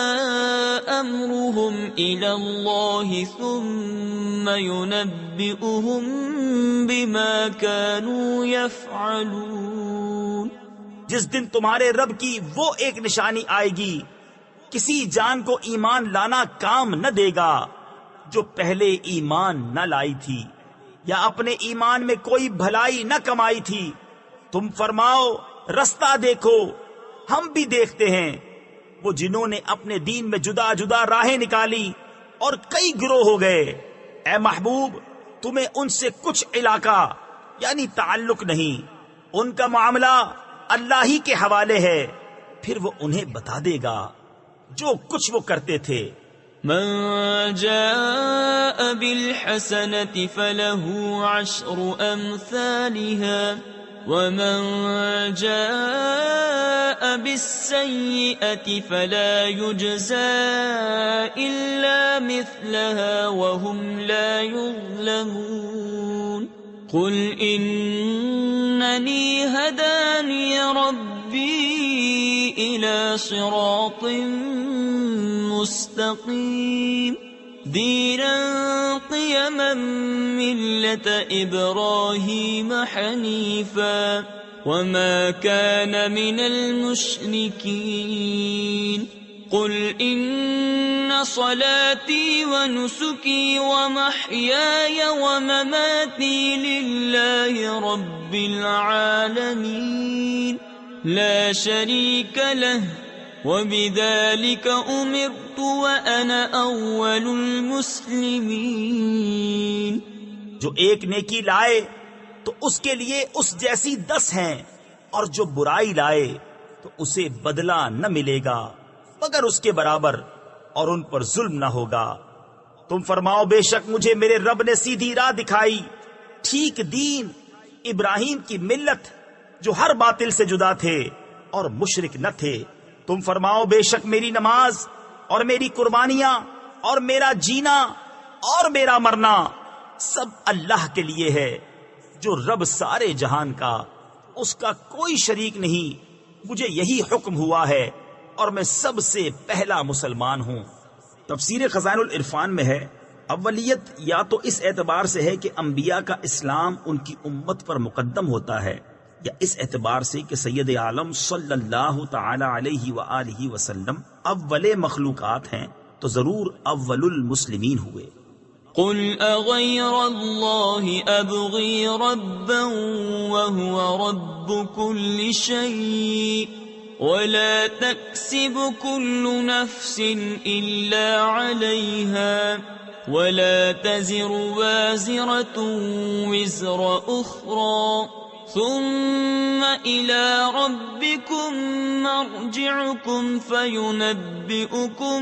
أمرهم إلى الله ثم ينبئهم بما كانوا يفعلون. جس دن تمہارے رب کی وہ ایک نشانی آئے گی کسی جان کو ایمان لانا کام نہ دے گا جو پہلے ایمان نہ لائی تھی یا اپنے ایمان میں کوئی بھلائی نہ کمائی تھی. تم فرماؤ رستہ دیکھو ہم بھی دیکھتے ہیں. وہ جنہوں نے اپنے دین میں جدا جدا راہیں نکالی اور کئی گروہ ہو گئے. اے محبوب تمہیں ان سے کچھ علاقہ یعنی تعلق نہیں. ان کا معاملہ اللہ ہی کے حوالے ہے پھر وہ انہیں بتا دے گا جو کچھ وہ کرتے تھے. من جاء بالحسنة فله 10 أمثالها ومن جاء بالسيئة فلا يجزى إلا مثلها وهم لا يظلمون. قل إنني هداني ربي إلى صراط مستقيم دينا قيما ملة إبراهيم حنيفا وما كان من المشركين. قل إن صلاتي ونسكي ومحياي ومماتي لله رب العالمين لا شريك له وبذلك أمرت وأنا أول المسلمين. جو ایک نیکی لائے تو اس کے لیے اس جیسی 10 ہیں اور جو برائی لائے تو اسے بدلہ نہ ملے گا مگر اس کے برابر اور ان پر ظلم نہ ہوگا. تم فرماؤ بے شک مجھے میرے رب نے سیدھی راہ دکھائی ٹھیک دین ابراہیم کی ملت جو ہر باطل سے جدا تھے اور مشرک نہ تھے. تم فرماؤ بے شک میری نماز اور میری قربانیاں اور میرا جینا اور میرا مرنا سب اللہ کے لیے ہے جو رب سارے جہان کا، اس کا کوئی شریک نہیں، مجھے یہی حکم ہوا ہے اور میں سب سے پہلا مسلمان ہوں۔ تفسیر خزائن العرفان میں ہے، اولیت یا تو اس اعتبار سے ہے کہ انبیاء کا اسلام ان کی امت پر مقدم ہوتا ہے، یا اس اعتبار سے کہ سید عالم صلی اللہ تعالی علیہ وآلہ وسلم اول مخلوقات ہیں تو ضرور اول المسلمین ہوئے۔ قل اغیر اللہ ابغی ربا وهو رب كل شيء ولا تكسب كل نفس إلا عليها ولا تزر وازرة وزر أخرى ثم إلى ربكم مرجعكم فينبئكم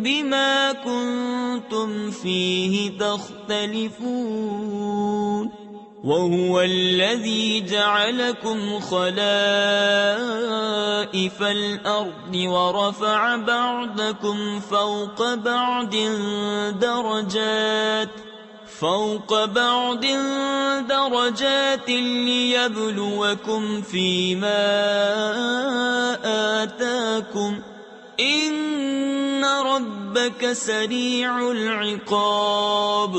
بما كنتم فيه تختلفون وهو الذي جعلكم خلائف الأرض ورفع بعضكم فوق بعض درجات ليبلوكم فيما آتاكم إن ربك سريع العقاب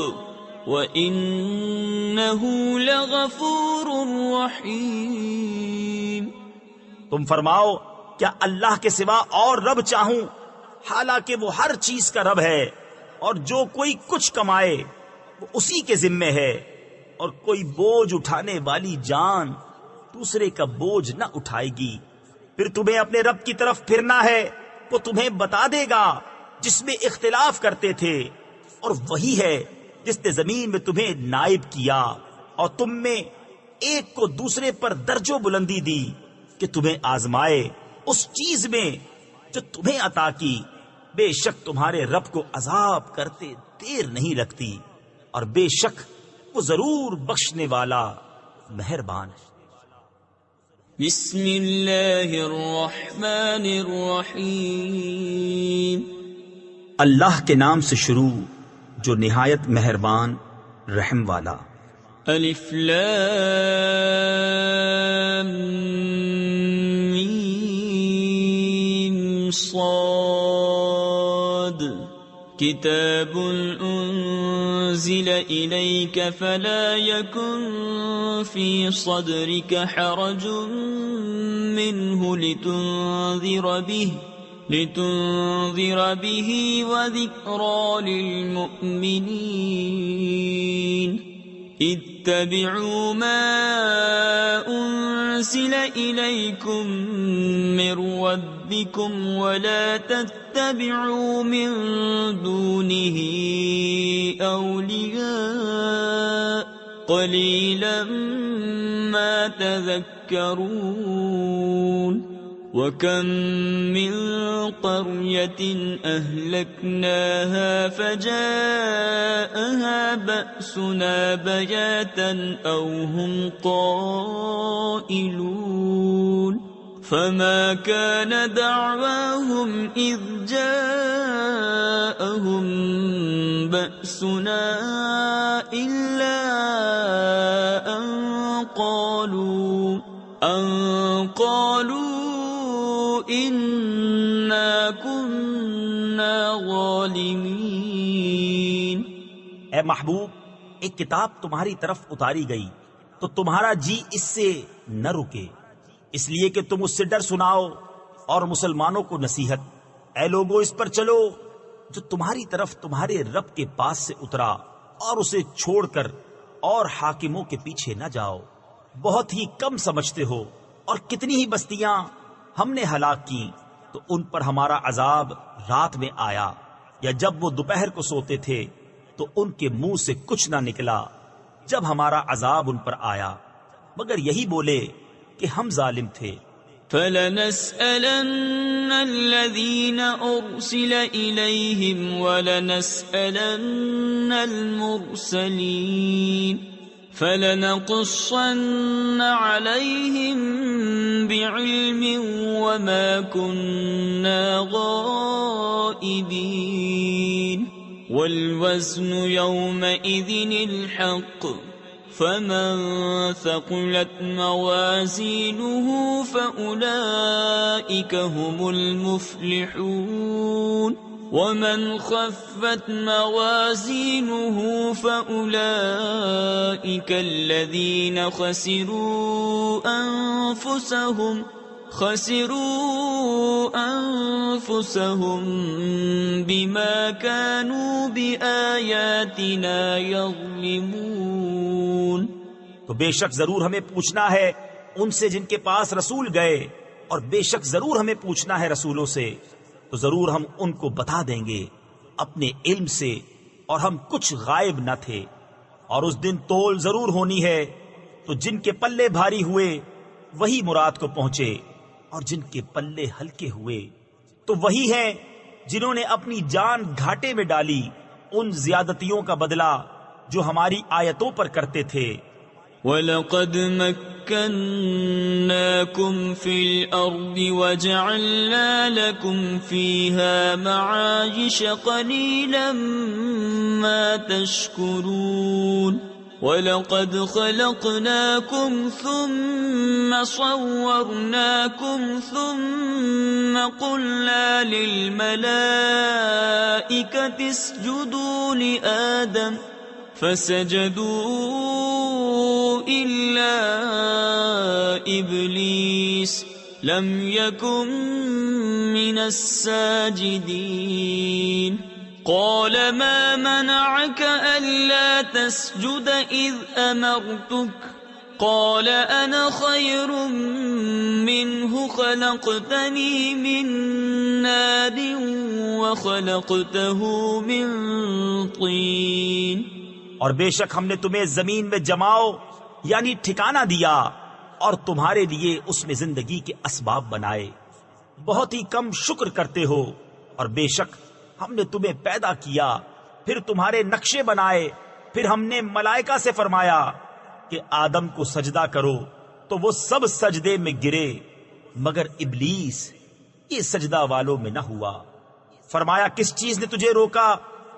وَإِنَّهُ لَغَفُورٌ رَحِيمٌ۔ تم فرماؤ کیا اللہ کے سوا اور رب چاہوں، حالانکہ وہ ہر چیز کا رب ہے، اور جو کوئی کچھ کمائے وہ اسی کے ذمے ہے، اور کوئی بوجھ اٹھانے والی جان دوسرے کا بوجھ نہ اٹھائے گی۔ پھر تمہیں اپنے رب کی طرف پھرنا ہے، وہ تمہیں بتا دے گا جس میں اختلاف کرتے تھے، اور وہی ہے جس نے زمین میں تمہیں نائب کیا اور تم میں ایک کو دوسرے پر درجہ و بلندی دی کہ تمہیں آزمائے اس چیز میں جو تمہیں عطا کی۔ بے شک تمہارے رب کو عذاب کرتے دیر نہیں لگتی، اور بے شک وہ ضرور بخشنے والا مہربان ہے۔ بسم اللہ الرحمن الرحیم۔ اللہ کے نام سے شروع جو نہایت مہربان رحم والا۔ الف لام میم صاد کتاب انزل الیک فلا یکن فی صدرک حرج منہ لتنذر به وذكرى للمؤمنين اتبعوا ما أنزل إليكم من ربكم ولا تتبعوا من دونه أولياء قليلا ما تذكرون وَكَمْ مِنْ قَرْيَةٍ أَهْلَكْنَاهَا فَجَاءَهَا بَأْسُنَا بَيَاتًا أَوْ هُمْ قَائِلُونَ فَمَا كَانَ دَعْوَاهُمْ إِذْ جَاءَهُمْ بَأْسُنَا إِلَّا أَنْ قَالُوا اِنَّا كُنَّا ظَالِمِينَ۔ اے محبوب، ایک کتاب تمہاری طرف اتاری گئی تو تمہارا جی اس سے نہ رکے، اس لیے کہ تم اس سے ڈر سناؤ اور مسلمانوں کو نصیحت۔ اے لوگو، اس پر چلو جو تمہاری طرف تمہارے رب کے پاس سے اترا، اور اسے چھوڑ کر اور حاکموں کے پیچھے نہ جاؤ۔ بہت ہی کم سمجھتے ہو، اور کتنی ہی بستیاں ہم نے ہلاک کی تو ان پر ہمارا عذاب رات میں آیا، یا جب وہ دوپہر کو سوتے تھے تو ان کے منہ سے کچھ نہ نکلا جب ہمارا عذاب ان پر آیا، مگر یہی بولے کہ ہم ظالم تھے۔ فَلَنَسْأَلَنَّ الَّذِينَ أُرْسِلَ إِلَيْهِمْ وَلَنَسْأَلَنَّ الْمُرْسَلِينَ فَلَنَقُصَّنَّ عَلَيْهِمْ بِعِلْمٍ وَمَا كُنَّا غَائِبِينَ وَالْوَزْنُ يَوْمَئِذٍ الْحَقُّ فمن ثقلت موازينه فأولئك هم المفلحون ومن خفت موازينه فأولئك الذين خسروا أنفسهم بما كانوا بآياتنا يظلمون. تو بے شک ضرور ہمیں پوچھنا ہے ان سے جن کے پاس رسول گئے، اور بے شک ضرور ہمیں پوچھنا ہے رسولوں سے، تو ضرور ہم ان کو بتا دیں گے اپنے علم سے، اور ہم کچھ غائب نہ تھے. اور اس دن تول ضرور ہونی ہے، تو جن کے پلے بھاری ہوئے وہی مراد کو پہنچے، اور جن کے پلے ہلکے ہوئے تو وہی ہیں جنہوں نے اپنی جان گھاٹے میں ڈالی ان زیادتیوں کا بدلہ جو ہماری آیتوں پر کرتے تھے. وَلَقَدْ مَكَّنَّاكُمْ فِي الْأَرْضِ وَجَعَلْنَا لَكُمْ فِيهَا مَعَايِشَ قَلِيلًا مَا تَشْكُرُونَ. وَلَقَدْ خَلَقْنَاكُمْ ثُمَّ صَوَّرْنَاكُمْ ثُمَّ قُلْنَا لِلْمَلَائِكَةِ اسْجُدُوا لِآدَمَ فسجدوا إلا إبليس لم يكن من الساجدين. قال ما منعك ألا تسجد إذ أمرتك قال أنا خير منه خلقتني من نار وخلقته من طين. اور بے شک ہم نے تمہیں زمین میں جماؤ یعنی ٹھکانہ دیا، اور تمہارے لیے اس میں زندگی کے اسباب بنائے. بہت ہی کم شکر کرتے ہو. اور بے شک ہم نے تمہیں پیدا کیا، پھر تمہارے نقشے بنائے، پھر ہم نے ملائکہ سے فرمایا کہ آدم کو سجدہ کرو، تو وہ سب سجدے میں گرے مگر ابلیس یہ سجدہ والوں میں نہ ہوا. فرمایا کس چیز نے تجھے روکا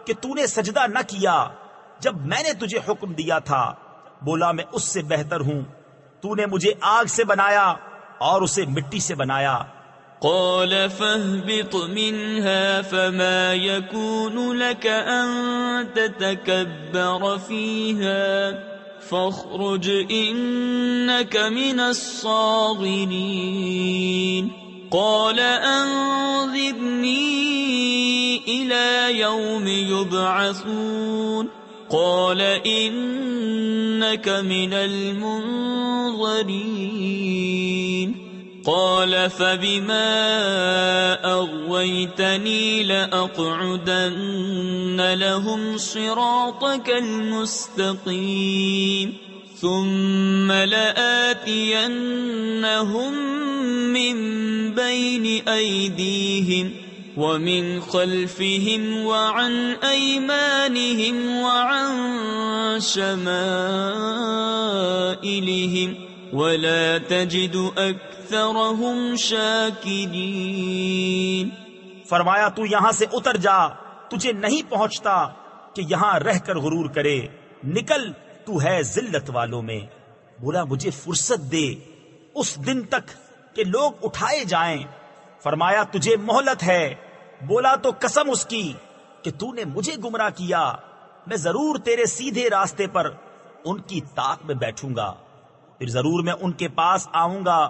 کہ تو نے سجدہ نہ کیا جب میں نے تجھے حکم دیا تھا؟ بولا میں اس سے بہتر ہوں، تو نے مجھے آگ سے بنایا اور اسے مٹی سے بنایا. قال فاهبط منها فما يكون لك أن تتكبر فيها فاخرج إنك من الصاغرين. قال أنظرني إلى يوم يبعثون. قال إنك من المنظرين. قال فبما أغويتني لأقعدن لهم صراطك المستقيم ثم لآتينهم من بين أيديهم ومن خلفهم وعن أيمانهم وعن شمائلهم ولا تجد أكثرهم شاكرين. فرمایا تو یہاں سے اتر جا، تجھے نہیں پہنچتا کہ یہاں رہ کر غرور کرے. نکل، تو ہے ذلت والوں میں. بولا مجھے فرصت دے اس دن تک کہ لوگ اٹھائے جائیں. فرمایا تجھے مہلت ہے. بولا تو قسم اس کی کہ تو نے مجھے گمراہ کیا، میں ضرور تیرے سیدھے راستے پر ان کی طاق میں بیٹھوں گا. پھر ضرور میں ان کے پاس آؤں گا،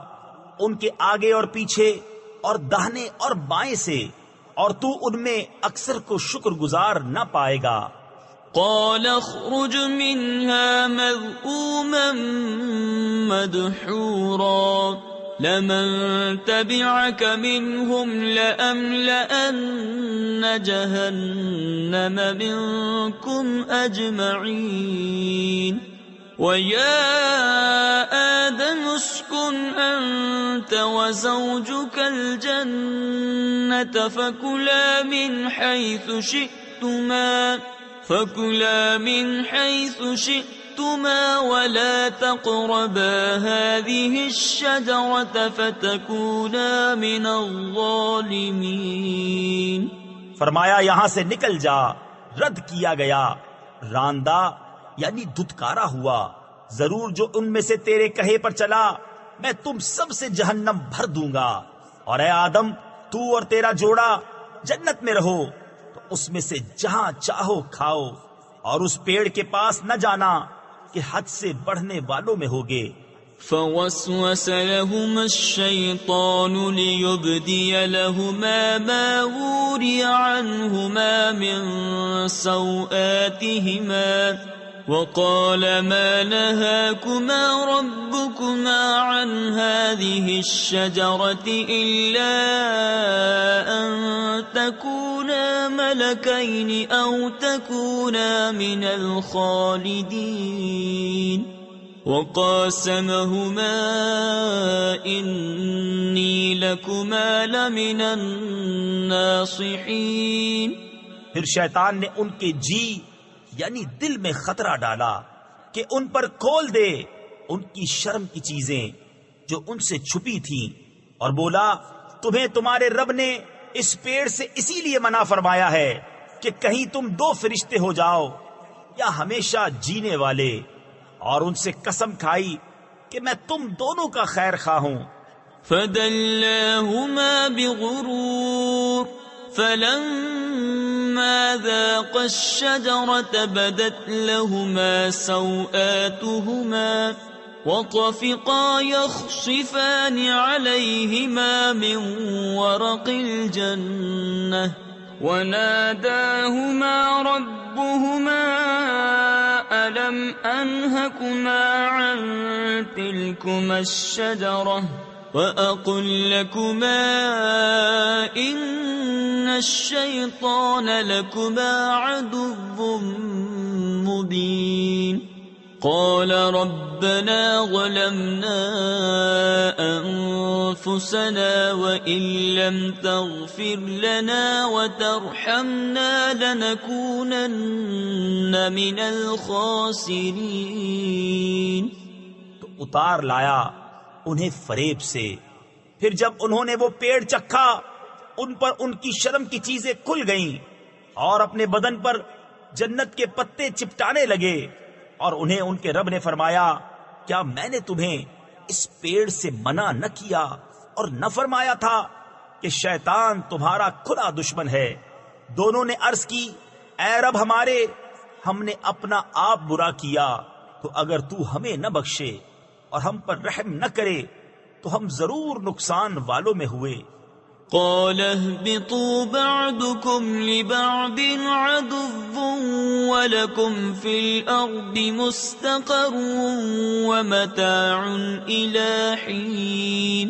ان کے آگے اور پیچھے اور داہنے اور بائیں سے، اور تو ان میں اکثر کو شکر گزار نہ پائے گا. قال اخرج منها مذءوما مدحورا لمن تبعك منهم لأملأن جهنم منكم أجمعين. ويا آدم اسكن أنت وزوجك الجنة فكلا من حيث شئتما ولا تقربا هذه الشجرة فتكونا من الظالمين. فرمایا یہاں سے نکل جا. رد کیا گیا، راندہ یعنی دھتکارا ہوا. ضرور جو ان میں سے تیرے کہے پر چلا میں تم سب سے جہنم بھر دوں گا، اور اے آدم تو اور تیرا جوڑا جنت میں رہو، تو اس میں سے جہاں چاہو کھاؤ، اور اس پیڑ کے پاس نہ جانا کہ حد سے بڑھنے والوں میں ہوگے۔ فوسوس لهما الشيطان ليبدي لهما ما وري عنهما من سوآتهما وقال ما نهاكما ربكما عن هذه الشجرة إلا أن تكونا ملكين أو تكونا من الخالدين وقاسمهما إني لكما لمن الناصحين۔ پھر شیطان نے ان کے جی یعنی دل میں خطرہ ڈالا کہ ان پر کھول دے ان کی شرم کی چیزیں جو ان سے چھپی تھیں، اور بولا تمہیں تمہارے رب نے اس پیڑ سے اسی لیے منع فرمایا ہے کہ کہیں تم دو فرشتے ہو جاؤ یا ہمیشہ جینے والے، اور ان سے قسم کھائی کہ میں تم دونوں کا خیر خواہ ہوں۔ فدلاهما بغرور فلما ذاقا الشجرة بدت لهما سوآتهما وطفقا يخصفان عليهما من ورق الجنة وناداهما ربهما ألم أنهكما عن تلكما الشجرة وأقل لكما إن الشيطان لكما عدو مبين قال ربنا ظلمنا أنفسنا وإن لم تغفر لنا وترحمنا لنكونن من الخاسرين۔ تو اتار لایا انہیں فریب سے، پھر جب انہوں نے وہ پیڑ چکھا ان پر ان کی شرم کی چیزیں کھل گئیں اور اپنے بدن پر جنت کے پتے چپٹانے لگے، اور انہیں ان کے رب نے فرمایا کیا میں نے تمہیں اس پیڑ سے منع نہ کیا اور نہ فرمایا تھا کہ شیطان تمہارا کھلا دشمن ہے؟ دونوں نے عرض کی اے رب ہمارے، ہم نے اپنا آپ برا کیا، تو اگر تو ہمیں نہ بخشے اور ہم پر رحم نہ کرے تو ہم ضرور نقصان والوں میں ہوئے۔ قال اهبطوا بعضكم لبعض عدو ولكم في الأرض مستقر ومتاع إلى حين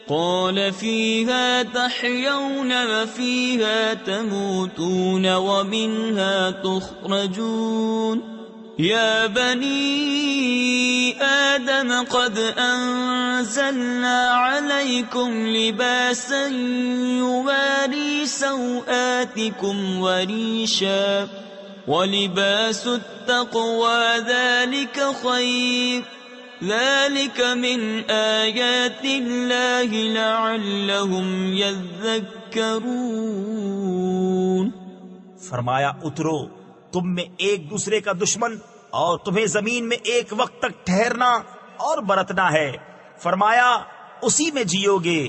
قال فيها تحيون وفيها تموتون ومنها تخرجون يا بني آدم قد أنزلنا عليكم لباسا يواري سوآتكم وريشا ولباس التقوى ذلك خير ذلك من آيات الله لعلهم يذكرون۔ فرمایا اترو، تم میں ایک دوسرے کا دشمن اور تمہیں زمین میں ایک وقت تک ٹھہرنا اور برتنا ہے۔ فرمایا اسی میں جیو گے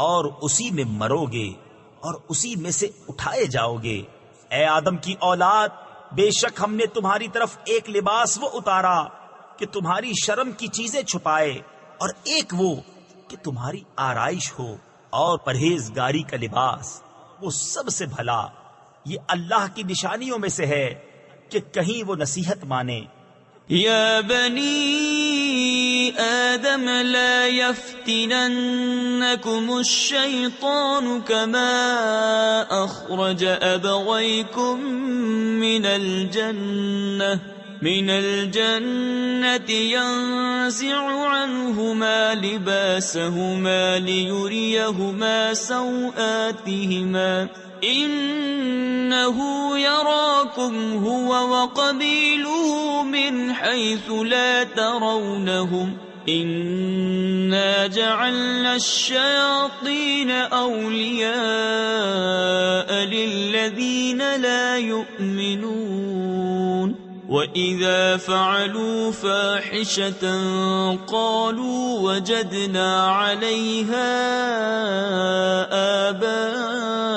اور اسی میں مرو گے اور اسی میں سے اٹھائے جاؤ گے۔ اے آدم کی اولاد، بے شک ہم نے تمہاری طرف ایک لباس وہ اتارا کہ تمہاری شرم کی چیزیں چھپائے، اور ایک وہ کہ تمہاری آرائش ہو، اور پرہیزگاری کا لباس وہ سب سے بھلا۔ یہ اللہ کی نشانیوں میں سے ہے کہ کہیں وہ نصیحت مانے۔ یا بنی آدم لا يفتننكم الشيطان كما أخرج أبويكم من الجنة ينزع عنهما لباسهما ليريهما سوآتهما إنه يراكم هو وقبيله من حيث لا ترونهم إنا جعلنا الشياطين أولياء للذين لا يؤمنون وَإِذَا فَعَلُوا فَاحِشَةً قَالُوا وَجَدْنَا عَلَيْهَا آبَاءَنَا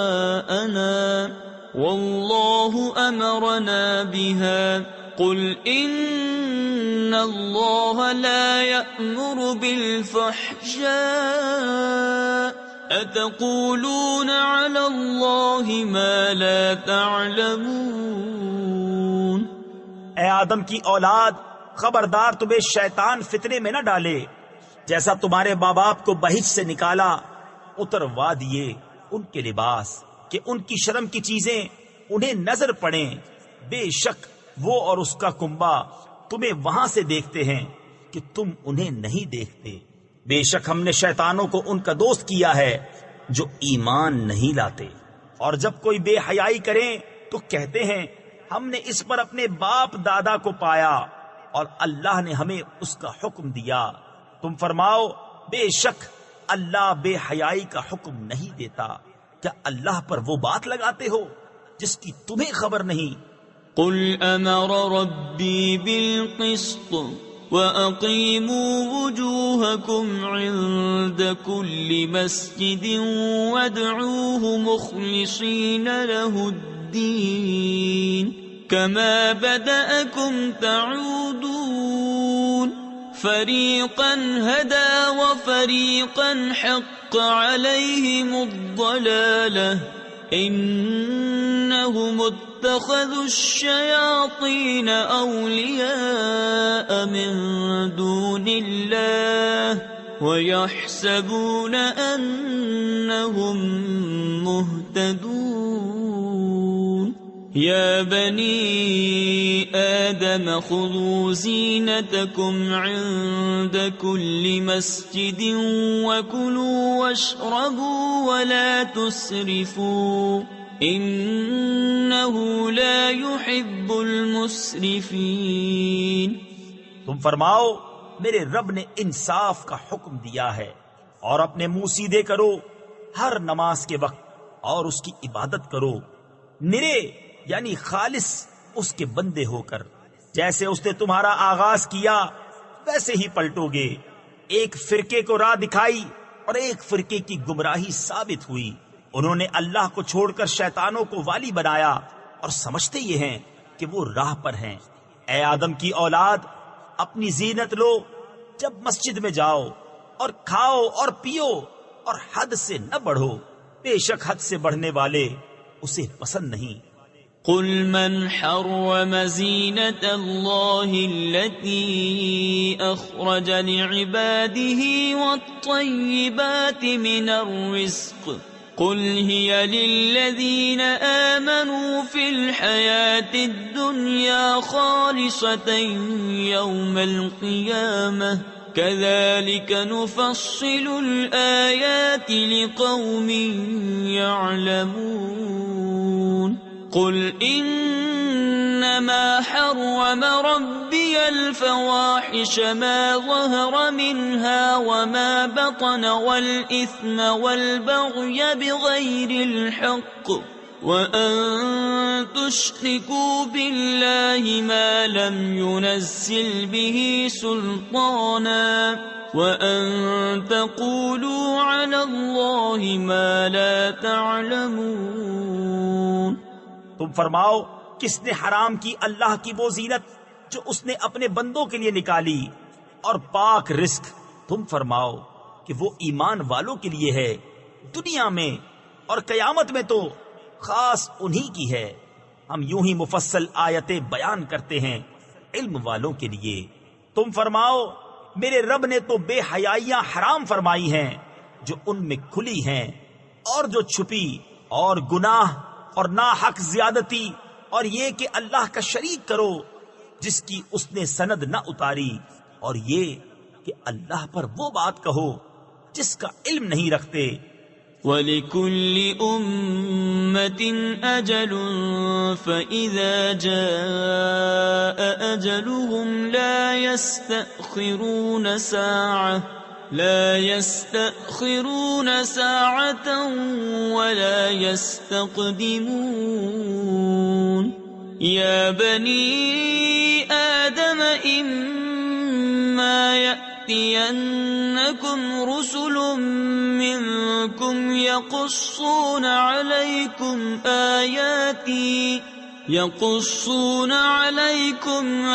وَاللَّهُ أَمَرَنَا بِهَا قُلْ إِنَّ اللَّهَ لَا يَأْمُرُ بِالْفَحْشَاءِ أَتَقُولُونَ عَلَى اللَّهِ مَا لَا تَعْلَمُونَ۔ اے آدم کی اولاد، خبردار تمہیں شیطان فتنے میں نہ ڈالے، جیسا تمہارے ماں باپ کو بہشت سے نکالا اتروا دیے ان کے لباس کہ ان کی شرم کی چیزیں انہیں نظر پڑیں، بے شک وہ اور اس کا کنبہ تمہیں وہاں سے دیکھتے ہیں کہ تم انہیں نہیں دیکھتے۔ بے شک ہم نے شیطانوں کو ان کا دوست کیا ہے جو ایمان نہیں لاتے، اور جب کوئی بے حیائی کریں تو کہتے ہیں ہم نے اس پر اپنے باپ دادا کو پایا اور اللہ نے ہمیں اس کا حکم دیا۔ تم فرماؤ بے شک اللہ بے حیائی کا حکم نہیں دیتا، کیا اللہ پر وہ بات لگاتے ہو جس کی تمہیں خبر نہیں؟ قل امر ربی بالقسط وَأَقِيمُوا وُجُوهَكُمْ عِندَ كُلِّ مَسْجِدٍ وَادْعُوهُ مُخْلِصِينَ لَهُ الدِّينَ كَمَا بَدَأَكُمْ تَعُودُونَ فَرِيقًا هَدَى وَفَرِيقًا حَقَّ عَلَيْهِمُ الضَّلَالَةُ إِنَّهُمُ اتخذوا الشياطين أولياء من دون الله ويحسبون أنهم مهتدون يا بني آدم خذوا زينتكم عند كل مسجد وكلوا واشربوا ولا تسرفوا انہ لا يحب المسرفین۔ تم فرماؤ میرے رب نے انصاف کا حکم دیا ہے اور اپنے منہ سیدھے کرو ہر نماز کے وقت اور اس کی عبادت کرو نرے یعنی خالص اس کے بندے ہو کر، جیسے اس نے تمہارا آغاز کیا ویسے ہی پلٹو گے۔ ایک فرقے کو راہ دکھائی اور ایک فرقے کی گمراہی ثابت ہوئی، انہوں نے اللہ کو چھوڑ کر شیطانوں کو والی بنایا اور سمجھتے یہ ہیں کہ وہ راہ پر ہیں۔ اے آدم کی اولاد، اپنی زینت لو جب مسجد میں جاؤ، اور کھاؤ اور پیو اور حد سے نہ بڑھو، بے شک حد سے بڑھنے والے اسے پسند نہیں۔ قل من حرم زینة اللہ التي اخرج لعباده والطیبات من الرزق قل هي للذين آمنوا في الحياة الدنيا خالصة يوم القيامة كذلك نفصل الآيات لقوم يعلمون قل إنما حرم ربي الفواحش ما ظهر منها وما بطن والإثم والبغي بغير الحق وأن تشركوا بالله ما لم ينزل به سلطانا وأن تقولوا على الله ما لا تعلمون۔ تم فرماؤ کس نے حرام کی اللہ کی وہ زینت جو اس نے اپنے بندوں کے لیے نکالی اور پاک رزق؟ تم فرماؤ کہ وہ ایمان والوں کے لیے ہے، دنیا میں اور قیامت میں تو خاص انہی کی ہے۔ ہم یوں ہی مفصل آیتیں بیان کرتے ہیں علم والوں کے لیے۔ تم فرماؤ میرے رب نے تو بے حیائیاں حرام فرمائی ہیں جو ان میں کھلی ہیں اور جو چھپی، اور گناہ اور ناحق زیادتی، اور یہ کہ اللہ کا شریک کرو جس کی اس نے سند نہ اتاری، اور یہ کہ اللہ پر وہ بات کہو جس کا علم نہیں رکھتے۔ وَلِكُلِّ أُمَّةٍ أَجَلٌ فَإِذَا جَاءَ أَجَلُهُمْ لَا يَسْتَأْخِرُونَ سَاعَةً وَلَا يَسْتَقْدِمُونَ۔ يا بني آدم إما يأتينكم رسل منكم يقصون عليكم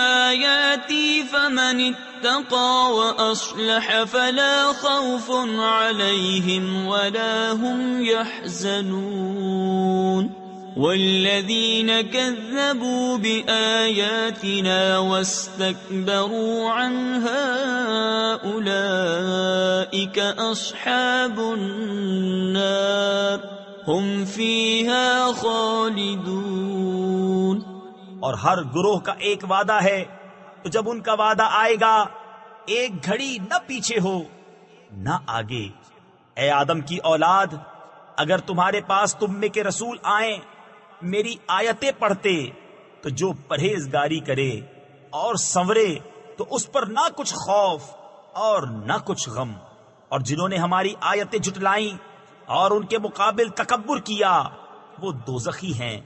آياتي فمن اتقى وأصلح فلا خوف عليهم ولا هم يحزنون والذين كذبوا بآياتنا واستكبروا عنها أولئك أصحاب النار هم فيها خالدون۔ اور ہر گروہ کا ایک وعدہ ہے، تو جب ان کا وعدہ آئے گا ایک گھڑی نہ پیچھے ہو نہ آگے۔ اے آدم کی اولاد، اگر تمہارے پاس تم میں کے رسول آئیں میری آیتیں پڑھتے تو جو پرہیزگاری کرے اور سنورے تو اس پر نہ کچھ خوف اور نہ کچھ غم، اور جنہوں نے ہماری آیتیں جھٹلائیں اور ان کے مقابل تکبر کیا وہ دوزخی ہیں،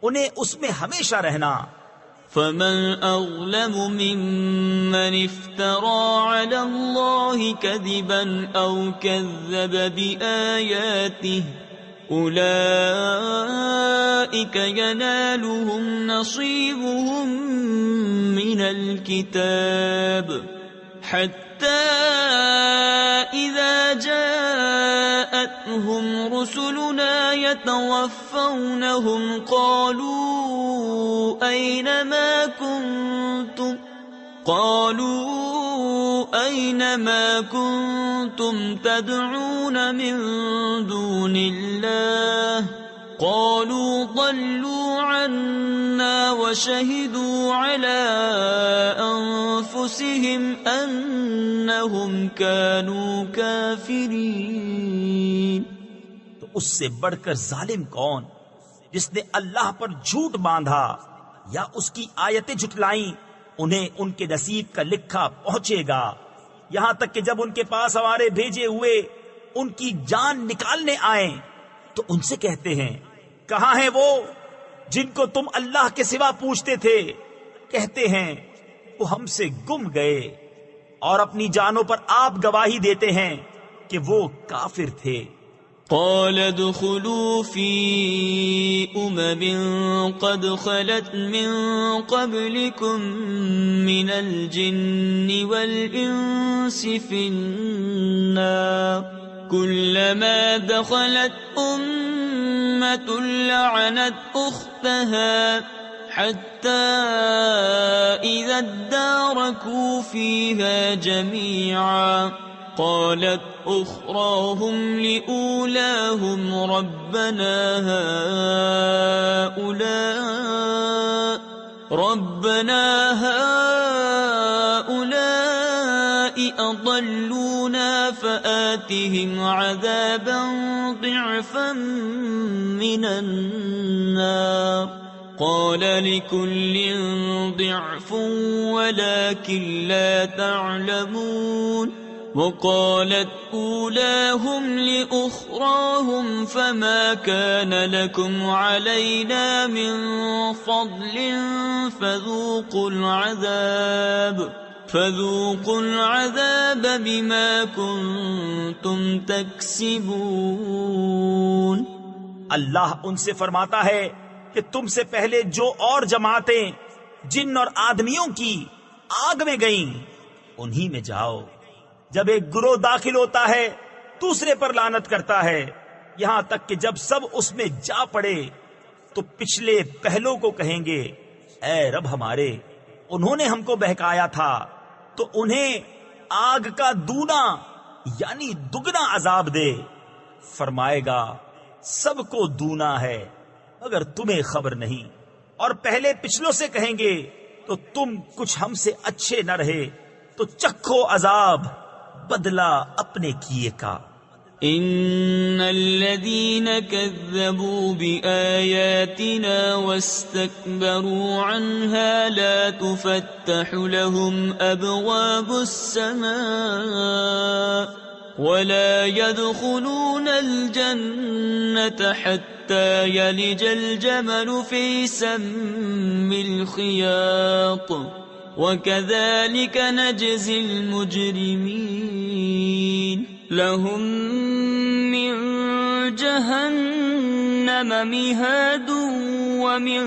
انہیں اس میں ہمیشہ رہنا۔ فمن أظلم ممن افترى على الله كذبا أو كذب بآياته أولئك ينالهم نصيبهم من الكتاب حتى إذا جاءتهم رسلنا يتوفونهم قالوا أين ما كنتم تدعون من دون الله قالوا ضلوا عنا وشهدوا على أنفسهم أنهم كانوا كافرين۔ تو اس سے بڑھ کر ظالم کون جس نے اللہ پر جھوٹ باندھا یا اس کی آیتیں جھٹلائیں؟ انہیں ان کے نصیب کا لکھا پہنچے گا، یہاں تک کہ جب ان کے پاس ہمارے بھیجے ہوئے ان کی جان نکالنے آئیں تو ان سے کہتے ہیں کہاں ہیں وہ جن کو تم اللہ کے سوا پوچھتے تھے؟ کہتے ہیں وہ ہم سے گم گئے، اور اپنی جانوں پر آپ گواہی دیتے ہیں کہ وہ کافر تھے۔ قال ادخلوا في قد خلت من قبلكم من الجن والإنس في النار كلما دخلت أمة لعنت أختها حتى إذا اداركوا فيها جميعا قالت أخراهم لأولاهم ربنا هؤلاء أضلونا فآتهم عذابا ضعفا من النار قال لكل ضعف ولكن لا تعلمون وقالت أولاهم لأخراهم فما كان لكم علينا من فضل فذوقوا العذاب بما كنتم تكسبون۔ اللہ ان سے فرماتا ہے کہ تم سے پہلے جو اور جماعتیں جن اور آدمیوں کی آگ میں گئیں انہی میں جاؤ۔ جب ایک گروہ داخل ہوتا ہے دوسرے پر لعنت کرتا ہے، یہاں تک کہ جب سب اس میں جا پڑے تو پچھلے پہلوں کو کہیں گے اے رب ہمارے، انہوں نے ہم کو بہکایا تھا تو انہیں آگ کا دونا یعنی دگنا عذاب دے۔ فرمائے گا سب کو دونا ہے مگر تمہیں خبر نہیں، اور پہلے پچھلوں سے کہیں گے تو تم کچھ ہم سے اچھے نہ رہے تو چکھو عذاب بدلہ اپنے کیے کا۔ ان الذين كذبوا بآياتنا واستكبروا عنها لا تفتح لهم ابواب السماء ولا يدخلون الجنة حتى حتى يلج الجمل في سم الخياط وكذلك نجزي المجرمين لهم من جهنم مهاد ومن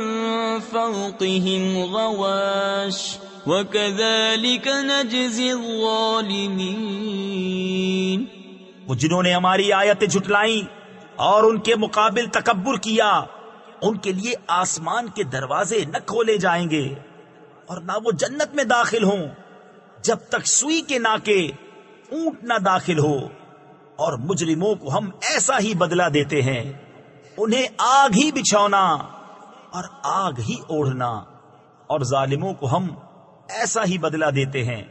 فوقهم غواش وكذلك نجزي الظالمين۔ وہ جنہوں نے ہماری آیتیں جھٹلائیں اور ان کے مقابل تکبر کیا، ان کے لیے آسمان کے دروازے نہ کھولے جائیں گے اور نہ وہ جنت میں داخل ہوں جب تک سوئی کے ناکے اونٹ نہ داخل ہو، اور مجرموں کو ہم ایسا ہی بدلہ دیتے ہیں، انہیں آگ ہی بچھونا اور آگ ہی اوڑھنا، اور ظالموں کو ہم ایسا ہی بدلہ دیتے ہیں۔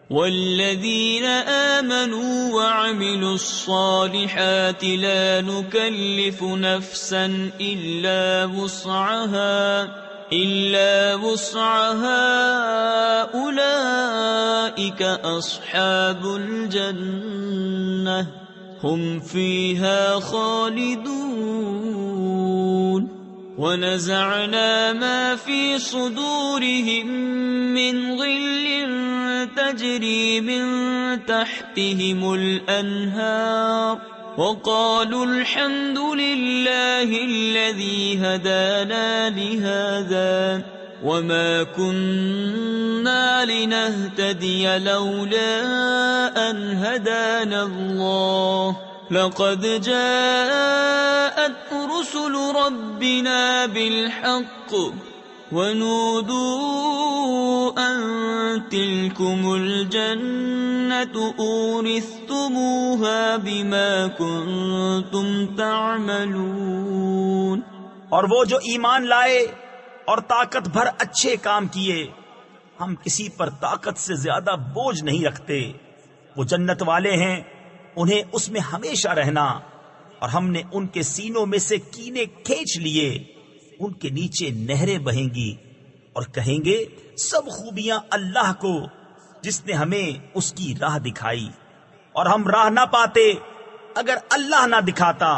والذین آمنوا وعملوا الصالحات لا نكلف نفسا إلا وسعها أولئك أصحاب الجنة هم فيها خالدون ونزعنا ما في صدورهم من غل تجري من تحتهم الأنهار وقالوا الحمد لله الذي هدانا لهذا وما كنا لنهتدي لولا أن هدانا الله لقد جاءت رسل ربنا بالحق ونودوا أن تلكم الجنة أورثتموها بما كنتم تعملون۔ اور وہ جو ایمان لائے اور طاقت بھر اچھے کام کیے، ہم کسی پر طاقت سے زیادہ بوجھ نہیں رکھتے، وہ جنت والے ہیں، انہیں اس میں ہمیشہ رہنا، اور ہم نے ان کے سینوں میں سے کینے کھینچ لیے، ان کے نیچے نہریں بہیں گی، اور کہیں گے سب خوبیاں اللہ کو جس نے ہمیں اس کی راہ دکھائی، اور ہم راہ نہ پاتے اگر اللہ نہ دکھاتا۔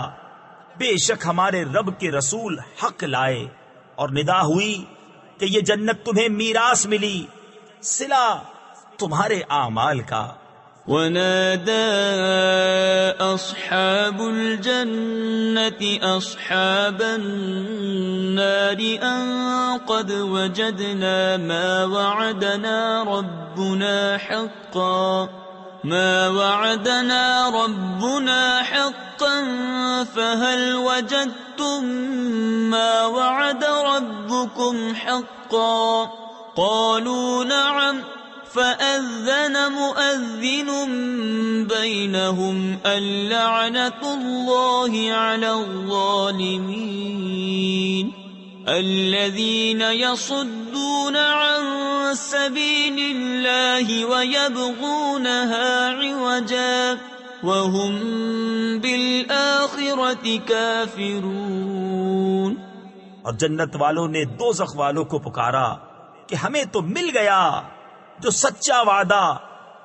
بے شک ہمارے رب کے رسول حق لائے، اور ندا ہوئی کہ یہ جنت تمہیں میراث ملی صلہ تمہارے اعمال کا۔ ونادى أصحاب الجنة أصحاب النار أن قد وجدنا ما وعدنا ربنا حقا فهل وجدتم ما وعد ربكم حقا قالوا نعم فأذن مؤذن بينهم اللعنة الله على الظالمين الذين يصدون عن سبيل الله ويبغونها عوجا وهم بالآخرة كافرون۔ اور جنت والوں نے دوزخ والوں کو پکارا کہ ہمیں تو مل گیا جو سچا وعدہ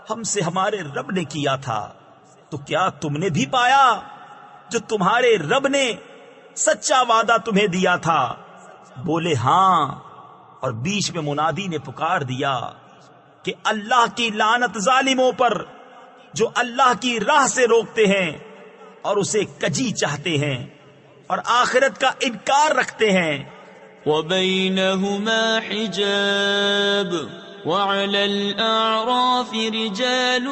ہم سے ہمارے رب نے کیا تھا، تو کیا تم نے بھی پایا جو تمہارے رب نے سچا وعدہ تمہیں دیا تھا؟ بولے ہاں، اور بیچ میں منادی نے پکار دیا کہ اللہ کی لعنت ظالموں پر جو اللہ کی راہ سے روکتے ہیں اور اسے کجی چاہتے ہیں اور آخرت کا انکار رکھتے ہیں۔ وبينهما حجاب وعلى الأعراف رجال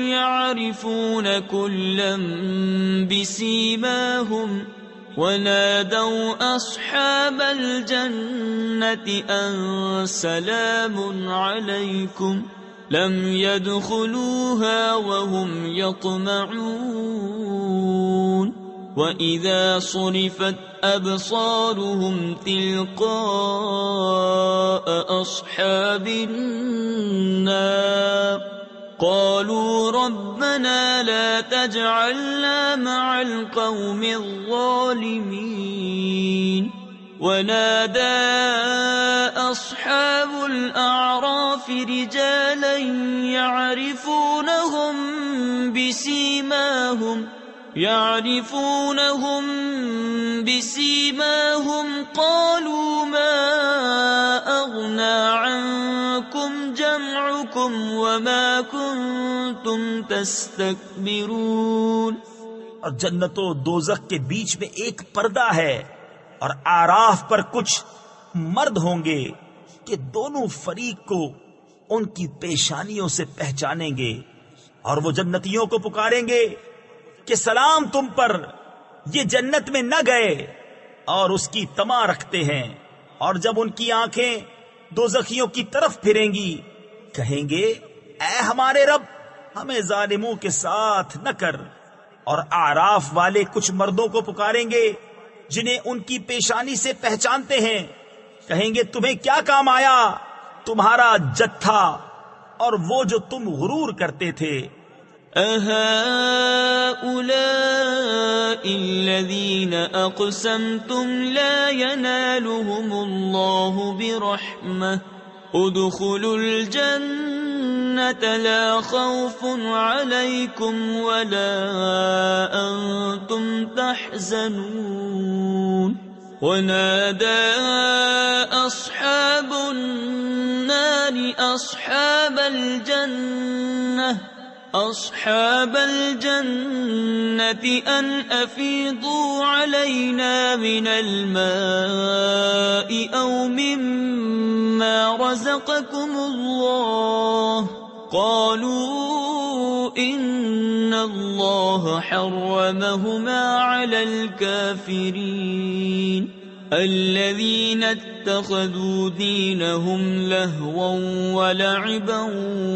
يعرفون كلا بسيماهم ونادوا أصحاب الجنة أن سلام عليكم لم يدخلوها وهم يطمعون وَإِذَا صُرِفَتْ أَبْصَارُهُمْ تِلْقَاءَ أَصْحَابِ النَّارِ قَالُوا رَبَّنَا لَا تَجْعَلْنَا مَعَ الْقَوْمِ الظَّالِمِينَ وَنَادَى أَصْحَابُ الْأَعْرَافِ رِجَالًا يَعْرِفُونَهُم بِسِيمَاهُمْ يعرفونهم بسيماهم قالوا ما أغنى عنكم جمعكم وما كنتم تستكبرون. اور جنت و دوزخ کے بیچ میں ایک پردہ ہے، اور آراف پر کچھ مرد ہوں گے کہ دونوں فریق کو ان کی پیشانیوں سے پہچانیں گے، اور وہ جنتیوں کو پکاریں گے کہ سلام تم پر، یہ جنت میں نہ گئے اور اس کی طمع رکھتے ہیں. اور جب ان کی آنکھیں دوزخیوں کی طرف پھریں گی کہیں گے اے ہمارے رب ہمیں ظالموں کے ساتھ نہ کر. اور اعراف والے کچھ مردوں کو پکاریں گے جنہیں ان کی پیشانی سے پہچانتے ہیں، کہیں گے تمہیں کیا کام آیا تمہارا جتھا اور وہ جو تم غرور کرتے تھے. أهؤلاء الذين أقسمتم لا ينالهم الله برحمة ادخلوا الجنة لا خوف عليكم ولا أنتم تحزنون. ونادى أصحاب النار أصحاب الجنة أن أفيضوا علينا من الماء أو مما رزقكم الله قالوا إن الله حرمهما على الكافرين الذين اتخذوا دينهم لهوا ولعبا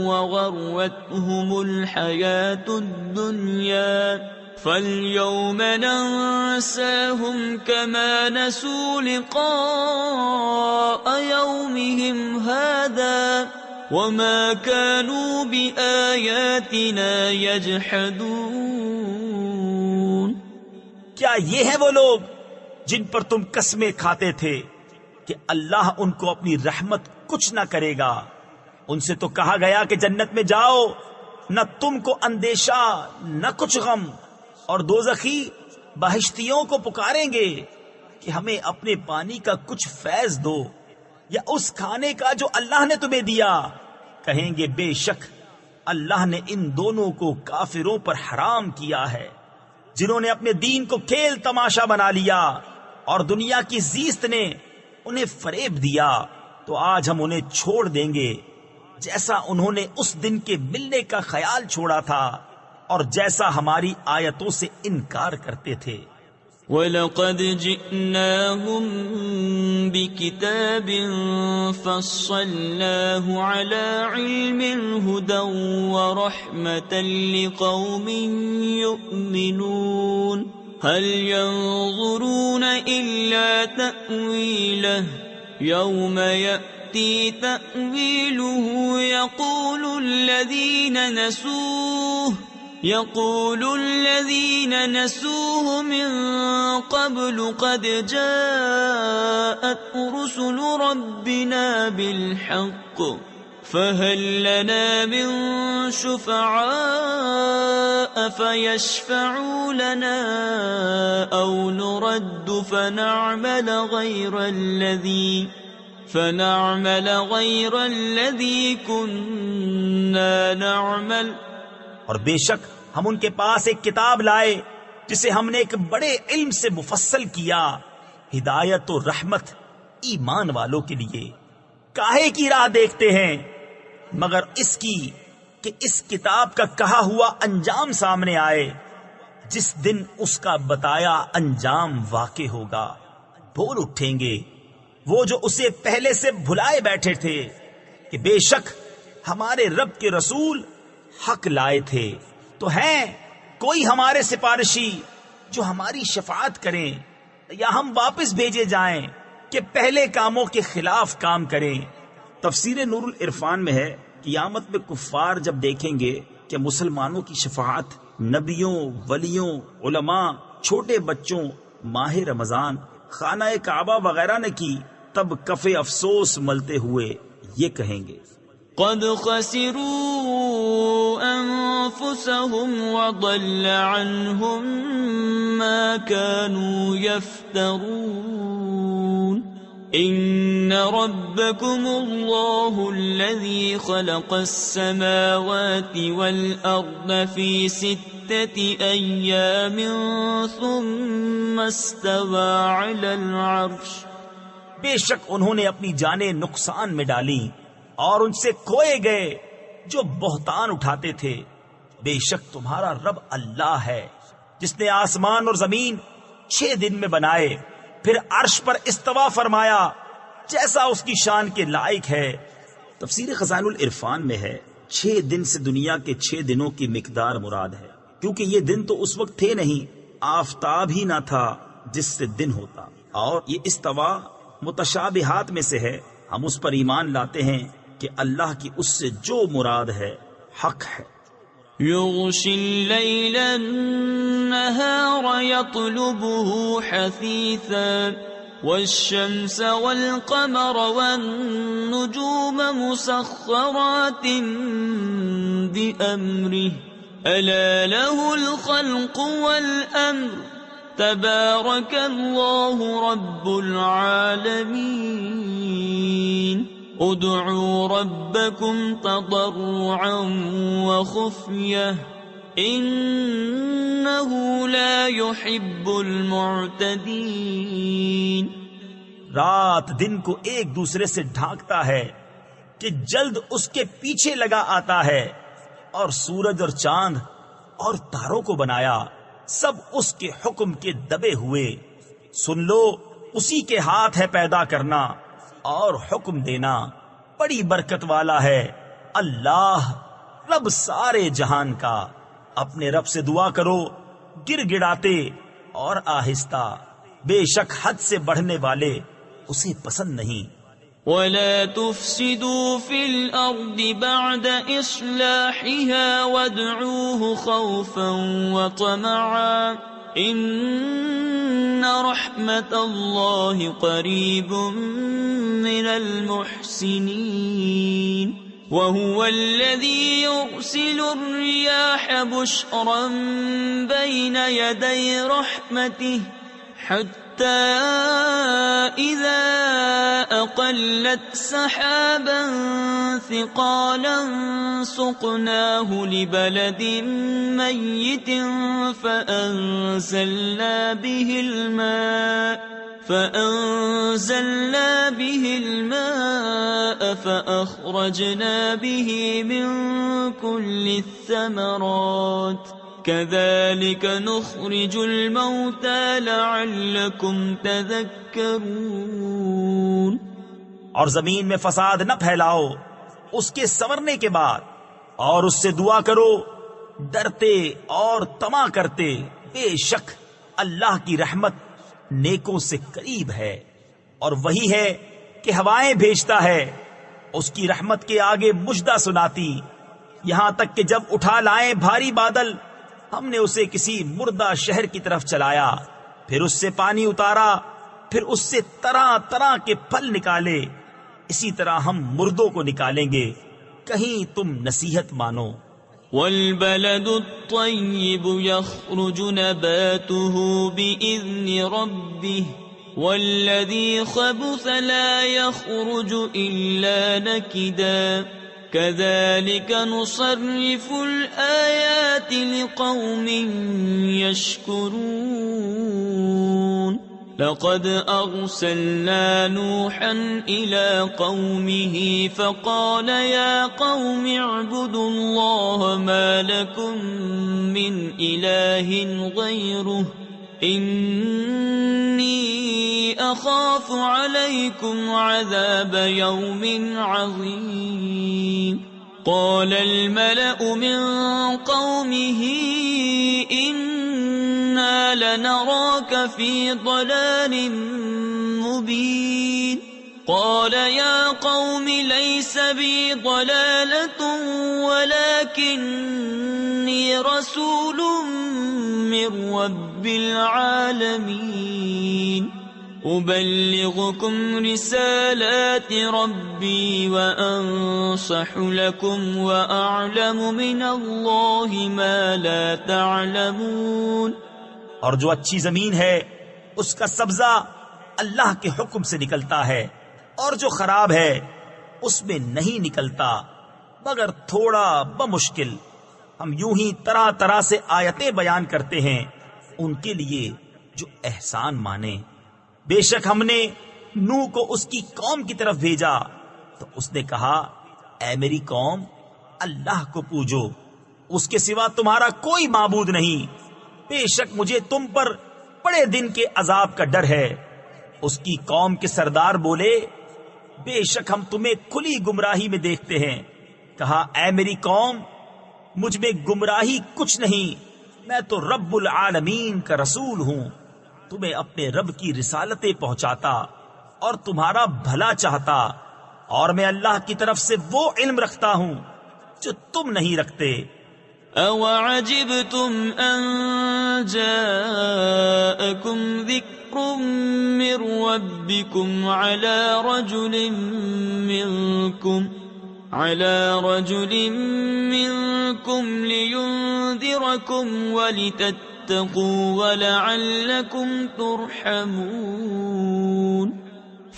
وغرتهم الحياة الدنيا فاليوم ننساهم كما نسوا لقاء يومهم هذا وما كانوا بآياتنا يجحدون. کیا یہ ہیں وہ لوگ جن پر تم قسمیں کھاتے تھے کہ اللہ ان کو اپنی رحمت کچھ نہ کرے گا؟ ان سے تو کہا گیا کہ جنت میں جاؤ، نہ تم کو اندیشہ نہ کچھ غم. اور دوزخی بہشتیوں کو پکاریں گے کہ ہمیں اپنے پانی کا کچھ فیض دو یا اس کھانے کا جو اللہ نے تمہیں دیا. کہیں گے بے شک اللہ نے ان دونوں کو کافروں پر حرام کیا ہے جنہوں نے اپنے دین کو کھیل تماشا بنا لیا اور دنیا کی زیست نے انہیں فریب دیا. تو آج ہم انہیں چھوڑ دیں گے جیسا انہوں نے اس دن کے ملنے کا خیال چھوڑا تھا اور جیسا ہماری آیتوں سے انکار کرتے تھے. وَلَقَدْ جِئْنَاهُمْ بِكِتَابٍ فَصَّلْنَاهُ عَلَى عِلْمٍ هُدًى وَرَحْمَةً لِقَوْمٍ يُؤْمِنُونَ. هَلْ يَنظُرُونَ إِلَّا تَأْوِيلَهُ يَوْمَ يَأْتِي تَأْوِيلُهُ يقول الذين نسوه من قبل قد جاءت رسل ربنا بالحق فهل لنا من شفعاء فيشفعوا لنا أو نرد فنعمل غير الذي كنا نعمل. اور بے شک ہم ان کے پاس ایک کتاب لائے جسے ہم نے ایک بڑے علم سے مفصل کیا، ہدایت و رحمت ایمان والوں کے لیے. کاہے کی راہ دیکھتے ہیں مگر اس کی کہ اس کتاب کا کہا ہوا انجام سامنے آئے، جس دن اس کا بتایا انجام واقع ہوگا. بول اٹھیں گے وہ جو اسے پہلے سے بھلائے بیٹھے تھے کہ بے شک ہمارے رب کے رسول حق لائے تھے، تو ہیں کوئی ہمارے سفارشی جو ہماری شفاعت کریں، یا ہم واپس بھیجے جائیں کہ پہلے کاموں کے خلاف کام کریں. تفسیر نور العرفان میں ہے قیامت میں کفار جب دیکھیں گے کہ مسلمانوں کی شفاعت نبیوں، ولیوں، علماء، چھوٹے بچوں، ماہ رمضان، خانہ کعبہ وغیرہ نے کی، تب کف افسوس ملتے ہوئے یہ کہیں گے قد خسروا أنفسهم وضل عنهم ما كانوا يفترون إن ربكم الله الذي خلق السماوات والأرض في 6 أيام ثم استوى على العرش بے شک انہوں نے اپنی جانیں نقصان میں ڈالی اور ان سے کھوئے گئے جو بہتان اٹھاتے تھے. بے شک تمہارا رب اللہ ہے جس نے آسمان اور زمین 6 دن میں بنائے، پھر عرش پر استوا فرمایا جیسا اس کی شان کے لائق ہے. تفسیر خزائن العرفان میں ہے 6 دن سے دنیا کے 6 دنوں کی مقدار مراد ہے، کیونکہ یہ دن تو اس وقت تھے نہیں، آفتاب ہی نہ تھا جس سے دن ہوتا. اور یہ استوا متشابہات میں سے ہے. ہم اس پر ایمان لاتے ہیں کہ اللہ کی اس سے جو مراد ہے حق ہے. يغشي الليل النهار يطلبه حثيثا والشمس والقمر والنجوم مسخرات بأمره ألا له الخلق والأمر تبارك الله رب العالمين ادعوا ربكم تضرعا وخفية إنه لا يحب المعتدين. رات دن کو ایک دوسرے سے ڈھانکتا ہے کہ جلد اس کے پیچھے لگا آتا ہے، اور سورج اور چاند اور تاروں کو بنایا سب اس کے حکم کے دبے ہوئے. سن لو اسی کے ہاتھ ہے پیدا کرنا اور حکم دینا، بڑی برکت والا ہے اللہ رب سارے جہان کا. اپنے رب سے دعا کرو گر گڑاتے اور آہستہ، بے شک حد سے بڑھنے والے اسے پسند نہیں. ولا تفسدوا في الأرض بعد إصلاحها وادعوه خوفا وطمعا إن رحمة الله قريب من المحسنين وهو الذي يرسل الرياح بشرا بين يدي رحمته حتى إذا أقلت سحابا ثقالا سقناه لبلد ميت فأنزلنا به الماء فأخرجنا به من كل الثمرات كذلك نخرج الموتى لعلكم تذكرون. اور زمین میں فساد نہ پھیلاؤ اس کے سنورنے کے بعد، اور اس سے دعا کرو ڈرتے اور طمع کرتے. بے شک اللہ کی رحمت نیکوں سے قریب ہے، اور وہی ہے کہ ہوائیں بھیجتا ہے اس کی رحمت کے آگے مژدہ سناتی، یہاں تک کہ جب اٹھا لائیں بھاری بادل ہم نے اسے کسی مردہ شہر کی طرف چلایا، پھر اس سے پانی اتارا، پھر اس سے طرح طرح کے پھل نکالے. اسی طرح ہم مردوں کو نکالیں گے، کہیں تم نصیحت مانو. والبلد الطيب يخرج نباته بإذن ربه والذي خبث لا يخرج إلا نكدا كذلك نصرف الآيات لقوم يشكرون. لقد أرسلنا نوحا إلى قومه فقال يا قوم اعبدوا الله ما لكم من إله غيره إني أخاف عليكم عذاب يوم عظيم. قال الملأ من قومه إنا لنراك في ضلال مبين. قال يا قوم ليس بي ضلالة ولكني رسول من رب العالمين. أبلغكم رسالات ربي وأنصح لكم وأعلم من الله ما لا تعلمون۔ اور جو اچھی زمین ہے اس کا سبزہ اللہ کے حکم سے نکلتا ہے، اور جو خراب ہے اس میں نہیں نکلتا مگر تھوڑا بمشکل۔ ہم یوں ہی طرح طرح سے آیتیں بیان کرتے ہیں ان کے لیے جو احسان مانے۔ بے شک ہم نے نوح کو اس کی قوم کی طرف بھیجا تو اس نے کہا، اے میری قوم، اللہ کو پوجو، اس کے سوا تمہارا کوئی معبود نہیں، بے شک مجھے تم پر بڑے دن کے عذاب کا ڈر ہے۔ اس کی قوم کے سردار بولے، بے شک ہم تمہیں کھلی گمراہی میں دیکھتے ہیں۔ کہا، اے میری قوم، مجھ میں گمراہی کچھ نہیں، میں تو رب العالمین کا رسول ہوں، تمہیں اپنے رب کی رسالتیں پہنچاتا اور تمہارا بھلا چاہتا، اور میں اللہ کی طرف سے وہ علم رکھتا ہوں جو تم نہیں رکھتے۔ أَوَعَجِبْتُمْ أَن جَاءَكُمْ ذِكْرٌ مِّن رَّبِّكُمْ عَلَى رَجُلٍ مِّنكُمْ لِيُنذِرَكُمْ وَلِتَتَّقُوا وَلَعَلَّكُمْ تُرْحَمُونَ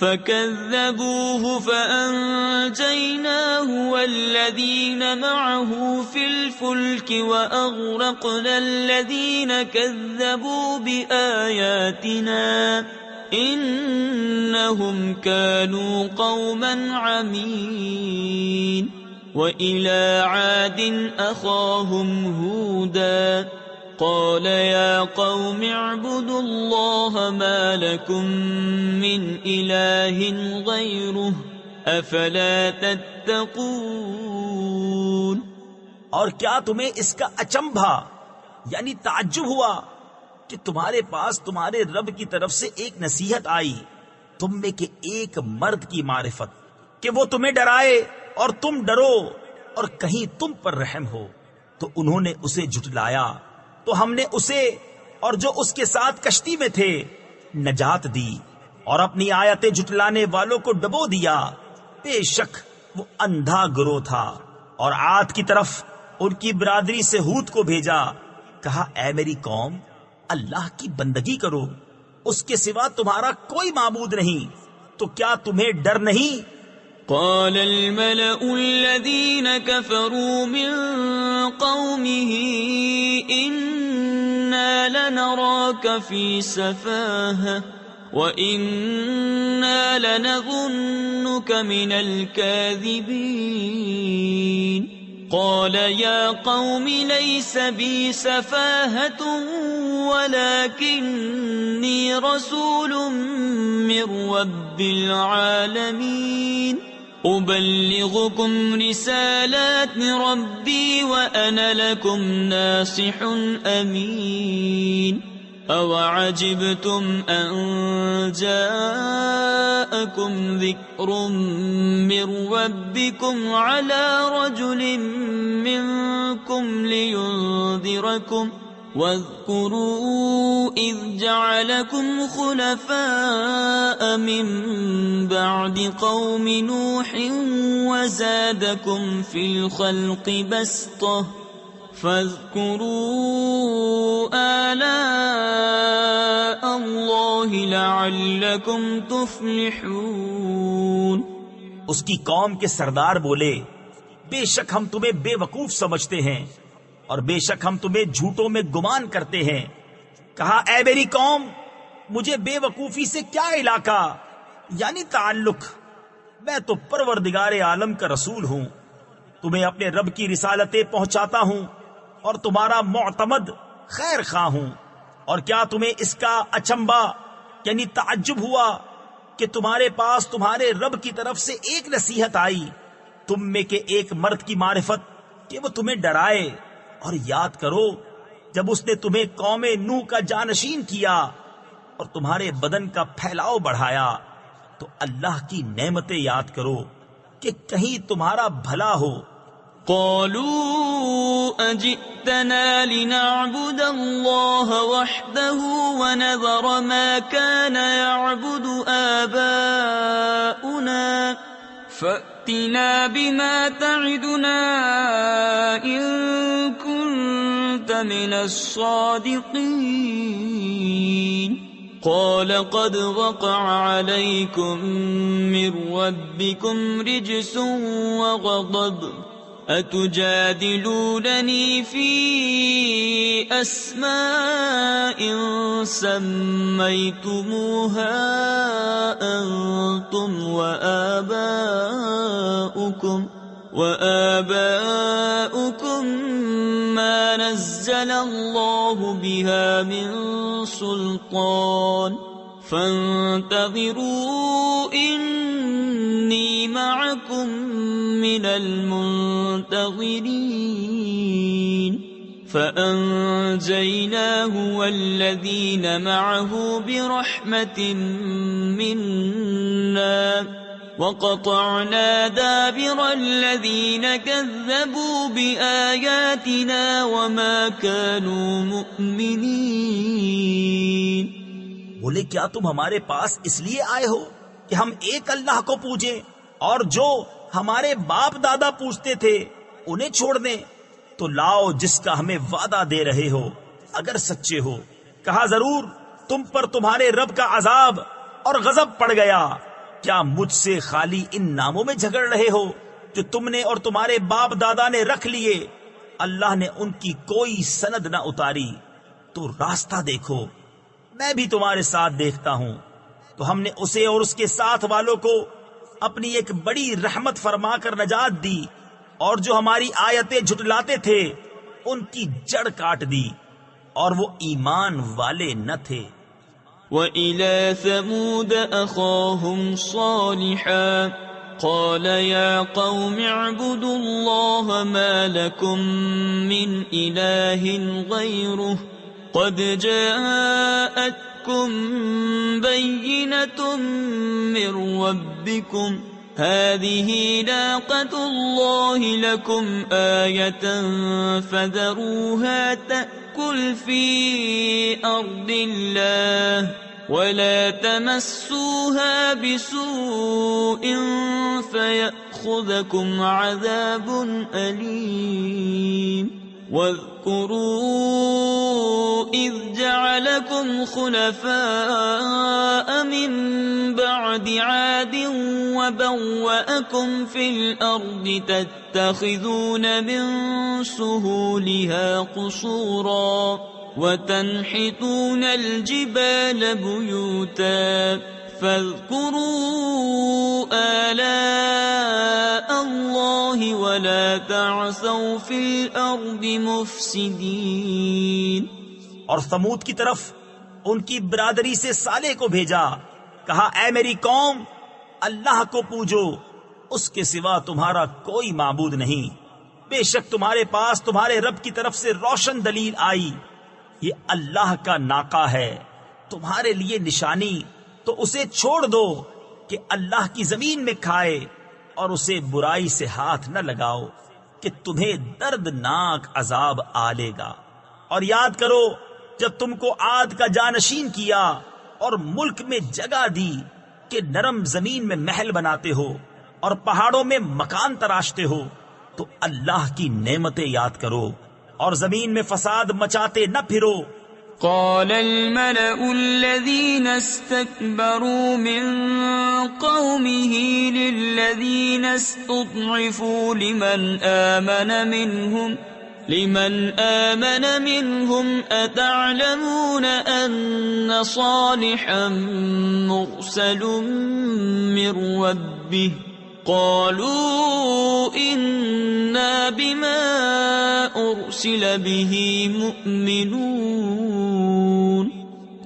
فَكَذَّبُوهُ فَأَنجَيْنَاهُ وَالَّذِينَ مَعَهُ فِي الْفُلْكِ وَأَغْرَقْنَا الَّذِينَ كَذَّبُوا بِآيَاتِنَا إِنَّهُمْ كَانُوا قَوْمًا عَمِينَ وَإِلَى عَادٍ أَخَاهُمْ هُودًا قال يا قوم اعبدوا الله ما لكم من إله غيره أفلا تتقون۔ اور کیا تمہیں اس کا اچنبھا یعنی تعجب ہوا کہ تمہارے پاس تمہارے رب کی طرف سے ایک نصیحت آئی تم میں کے ایک مرد کی معرفت کہ وہ تمہیں ڈرائے اور تم ڈرو اور کہیں تم پر رحم ہو، تو انہوں نے اسے جھٹلایا تو ہم نے اسے اور جو اس کے ساتھ کشتی میں تھے نجات دی، اور اپنی آیتیں جھٹلانے والوں کو ڈبو دیا۔ بے شک وہ اندھا گروہ تھا۔ اور عاد کی طرف ان کی برادری سے ہود کو بھیجا، کہا، اے میری قوم، اللہ کی بندگی کرو، اس کے سوا تمہارا کوئی معبود نہیں، تو کیا تمہیں ڈر نہیں؟ قال الملأ الذين كفروا من قومه إنا لنراك في سفاهة وإنا لنظنك من الكاذبين قال يا قوم ليس بي سفاهة ولكني رسول من رب العالمين أبلغكم رسالات ربي وأنا لكم ناصح أمين أوعجبتم أن جاءكم ذكر من ربكم على رجل منكم لينذركم واذكروا إذ جعلكم خلفاء من بعد قوم نوح وزادكم في الخلق بسطة فاذكروا آلاء الله لعلكم تفلحون۔ اس کی قوم کے سردار بولے، بے شک ہم تمہیں بے وقوف سمجھتے ہیں اور بے شک ہم تمہیں جھوٹوں میں گمان کرتے ہیں۔ کہا، اے میری قوم، مجھے بے وقوفی سے کیا علاقہ یعنی تعلق، میں تو پروردگار عالم کا رسول ہوں، تمہیں اپنے رب کی رسالتیں پہنچاتا ہوں اور تمہارا معتمد خیر خواہ ہوں۔ اور کیا تمہیں اس کا اچنبھا یعنی تعجب ہوا کہ تمہارے پاس تمہارے رب کی طرف سے ایک نصیحت آئی تم میں کے ایک مرد کی معرفت کہ وہ تمہیں ڈرائے؟ اور یاد کرو جب اس نے تمہیں قوم نوح کا جانشین کیا اور تمہارے بدن کا پھیلاؤ بڑھایا، تو اللہ کی نعمتیں یاد کرو کہ کہیں تمہارا بھلا ہو۔ قالوا أجئتنا لنعبد الله وحده ونذر ما كان يعبد آباؤنا فأتنا بما تعدنا إن كنت من الصادقين قال قد وقع عليكم من ربكم رجس وغضب أتجادلونني في أسماء سميتموها أنتم وآباؤكم ما نزل الله بها من سلطان فانتظروا إني معكم من المنتظرين فأنجيناه والذين معه برحمة منا وقطعنا دابر الذين كذبوا بآياتنا وما كانوا مؤمنين. بولے کیا تم ہمارے پاس اس لیے آئے ہو کہ ہم ایک اللہ کو پوجیں اور جو ہمارے باپ دادا پوجتے تھے انہیں چھوڑ دیں؟ تو لاؤ جس کا ہمیں وعدہ دے رہے ہو اگر سچے ہو. کہا ضرور تم پر تمہارے رب کا عذاب اور غضب پڑ گیا. کیا مجھ سے خالی ان ناموں میں جھگڑ رہے ہو جو تم نے اور تمہارے باپ دادا نے رکھ لیے؟ اللہ نے ان کی کوئی سند نہ اتاری. تو راستہ دیکھو، میں بھی تمہارے ساتھ دیکھتا ہوں. تو ہم نے اسے اور اس کے ساتھ والوں کو اپنی ایک بڑی رحمت فرما کر نجات دی، اور جو ہماری آیتیں جھٹلاتے تھے ان کی جڑ کاٹ دی، اور وہ ایمان والے نہ تھے. وَإِلَى ثَمُودَ أَخَاهُمْ صَالِحًا قَالَ يَا قَوْمِ اعْبُدُوا اللَّهَ مَا لَكُمْ مِنْ إِلَٰهٍ غَيْرُهُ قَدْ جَاءَتْكُمْ بَيِّنَةٌ مِّن رَّبِّكُمْ هَٰذِهِ نَاقَةُ اللَّهِ لَكُمْ آيَةً فَذَرُوهَا تَأْكُلْ فِي أَرْضِ اللَّهِ وَلَا تَمَسُّوهَا بِسُوءٍ فَيَأْخُذَكُمْ عَذَابٌ أَلِيمٌ. واذكروا إذ جعلكم خلفاء من بعد عاد وبوأكم في الأرض تتخذون من سهولها قصورا وتنحتون الجبال بيوتا فاذكروا آلاء الله ولا تعثوا في الأرض مفسدين. اور ثمود کی طرف ان کی برادری سے صالح کو بھیجا. کہا اے میری قوم، اللہ کو پوجو، اس کے سوا تمہارا کوئی معبود نہیں. بے شک تمہارے پاس تمہارے رب کی طرف سے روشن دلیل آئی. یہ اللہ کا ناقہ ہے تمہارے لیے نشانی، تو اسے چھوڑ دو کہ اللہ کی زمین میں کھائے، اور اسے برائی سے ہاتھ نہ لگاؤ کہ تمہیں دردناک عذاب آلے گا. اور یاد کرو جب تم کو عاد کا جانشین کیا اور ملک میں جگہ دی کہ نرم زمین میں محل بناتے ہو اور پہاڑوں میں مکان تراشتے ہو، تو اللہ کی نعمتیں یاد کرو اور زمین میں فساد مچاتے نہ پھرو. قال الملأ الذين استكبروا من قومه للذين استضعفوا لمن آمن منهم أتعلمون أن صالحا مرسل من ربه قالوا إنا بما أرسل به مؤمنون.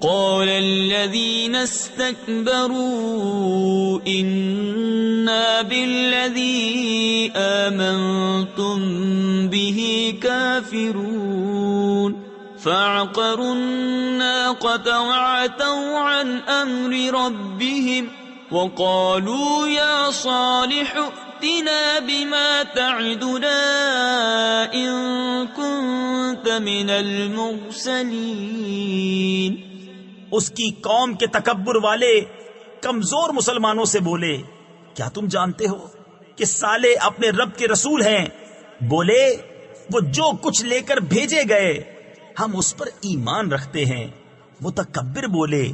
قال الذين استكبروا إنا بالذي آمنتم به كافرون. فعقروا الناقة وعتوا عن أمر ربهم وقالوا يا صالح ائت فأتنا بما تعدنا إن كنت من المرسلين. اس کی قوم کے تکبر والے کمزور مسلمانوں سے بولے کیا تم جانتے ہو کہ صالح اپنے رب کے رسول ہیں؟ بولے وہ جو کچھ لے کر بھیجے گئے ہم اس پر ایمان رکھتے ہیں. متکبر بولے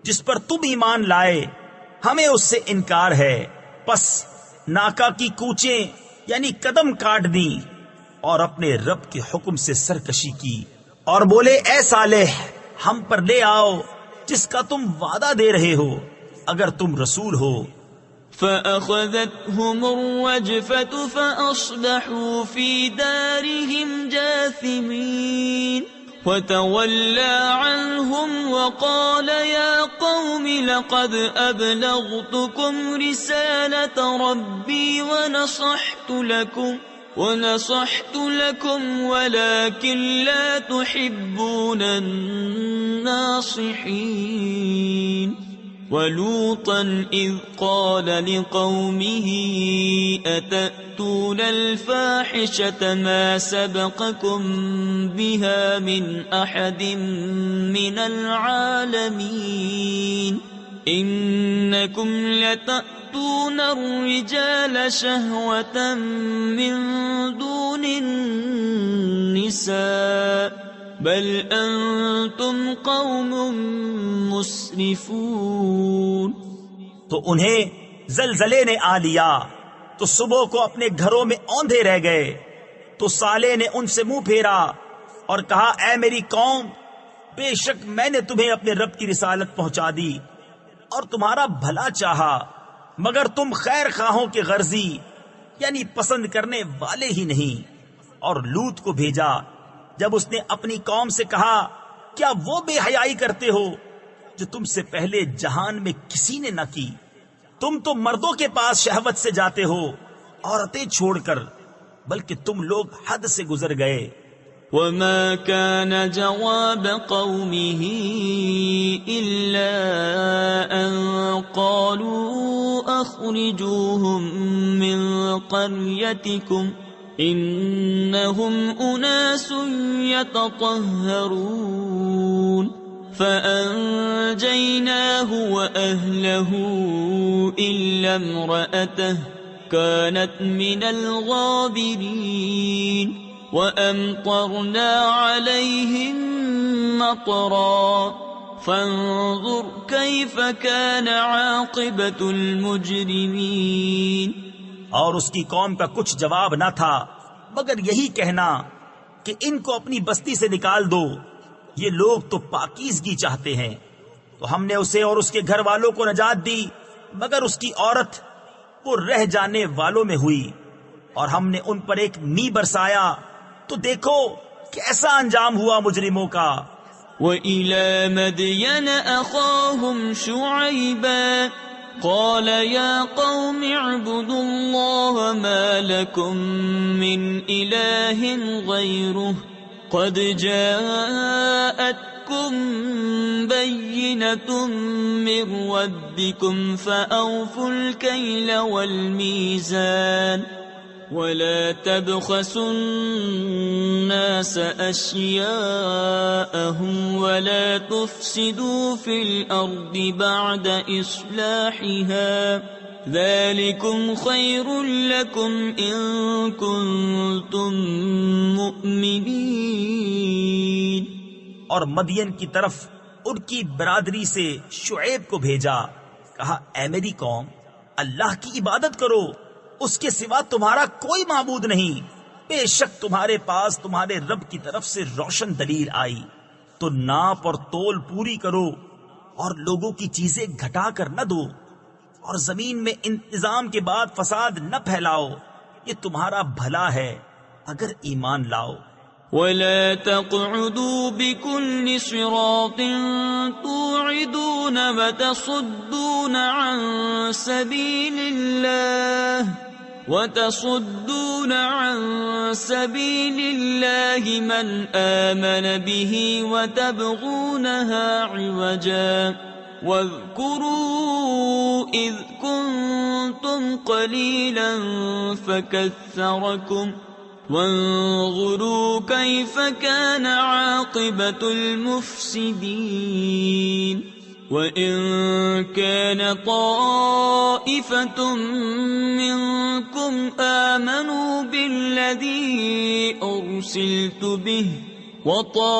جس پر تم ایمان لائے ہمیں اس سے انکار ہے. پس ناکا کی کوچیں یعنی قدم کاٹ دی اور اپنے رب کے حکم سے سرکشی کی اور بولے اے صالح ہم پر لے آؤ جس کا تم وعدہ دے رہے ہو اگر تم رسول ہو. فأخذتهم الرجفة فأصبحوا في دارهم جاثمين. وتولى عنهم وقال يا قوم لقد أبلغتكم رسالة ربي ونصحت لكم ولكن لا تحبون الناصحين. ولوطا إذ قال لقومه أتأتون الفاحشة ما سبقكم بها من أحد من العالمين إنكم لتأتون الرجال شهوة من دون النساء بل انتم قوم مسرفون. تو انہیں زلزلے نے آ لیا تو صبح کو اپنے گھروں میں اوندھے رہ گئے. تو صالح نے ان سے منہ پھیرا اور کہا اے میری قوم بے شک میں نے تمہیں اپنے رب کی رسالت پہنچا دی اور تمہارا بھلا چاہا مگر تم خیر خواہوں کے غرضی یعنی پسند کرنے والے ہی نہیں. اور لوط کو بھیجا جب اس نے اپنی قوم سے کہا کیا وہ بے حیائی کرتے ہو جو تم سے پہلے جہان میں کسی نے نہ کی؟ تم تو مردوں کے پاس شہوت سے جاتے ہو عورتیں چھوڑ کر بلکہ تم لوگ حد سے گزر گئے. وما كان جواب قومه إلا أن قالوا أخرجوهم من قريتكم إنهم أناس يتطهرون. فأنجيناه وأهله إلا امرأته كانت من الغابرين. وأمطرنا عليهم مطرا فانظر كيف كان عاقبة المجرمين. اور اس کی قوم کا کچھ جواب نہ تھا مگر یہی کہنا کہ ان کو اپنی بستی سے نکال دو، یہ لوگ تو پاکیزگی چاہتے ہیں. تو ہم نے اسے اور اس کے گھر والوں کو نجات دی مگر اس کی عورت وہ رہ جانے والوں میں ہوئی. اور ہم نے ان پر ایک می برسایا تو دیکھو کیسا انجام ہوا مجرموں کا. وَإِلَى مَدْيَنَ أَخَاهُمْ شُعَيْبًا قال يا قوم اعبدوا الله ما لكم من إله غيره قد جاءتكم بينة من ربكم فأوفوا الكيل والميزان ولا تبخسوا الناس أشياءهم ولا تفسدوا في الأرض بعد إصلاحها ذلكم خير لكم إن كنتم مؤمنين. اور مدین کی طرف ان کی برادری سے شعیب کو بھیجا، کہا اے میری قوم اللہ کی عبادت کرو، اس کے سوا تمہارا کوئی معبود نہیں. بے شک تمہارے پاس تمہارے رب کی طرف سے روشن دلیل آئی، تو ناپ اور تول پوری کرو اور لوگوں کی چیزیں گھٹا کر نہ دو، اور زمین میں انتظام کے بعد فساد نہ پھیلاؤ، یہ تمہارا بھلا ہے اگر ایمان لاؤ. ولا تقعدوا بكل صراط توعدون وتصدون عن سبيل الله من آمن به وتبغونها عوجا واذكروا إذ كنتم قليلا فكثركم وانظروا كيف كان عاقبة المفسدين وإن كان طائفة منكم آمنوا بالذي أرسلت به وطائفة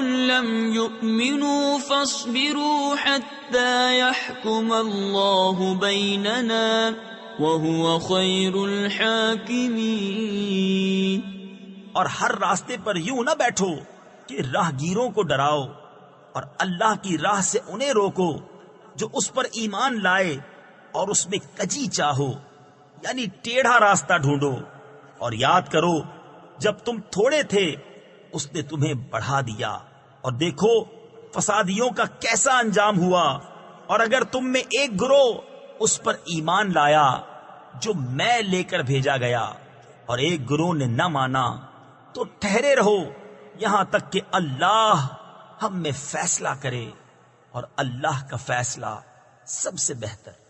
لم يؤمنوا فاصبروا حتى يحكم الله بيننا وهو خير الحاكمين۔ اور ہر راستے پر یوں نہ بیٹھو کہ راہ گیروں کو ڈراؤ، اور اللہ کی راہ سے انہیں روکو جو اس پر ایمان لائے، اور اس میں کجی چاہو یعنی ٹیڑھا راستہ ڈھونڈو۔ اور یاد کرو جب تم تھوڑے تھے اس نے تمہیں بڑھا دیا، اور دیکھو فسادیوں کا کیسا انجام ہوا۔ اور اگر تم میں ایک گروہ اس پر ایمان لایا جو میں لے کر بھیجا گیا، اور ایک گروہ نے نہ مانا، تو ٹھہرے رہو یہاں تک کہ اللہ ہم میں فیصلہ کرے، اور اللہ کا فیصلہ سب سے بہتر۔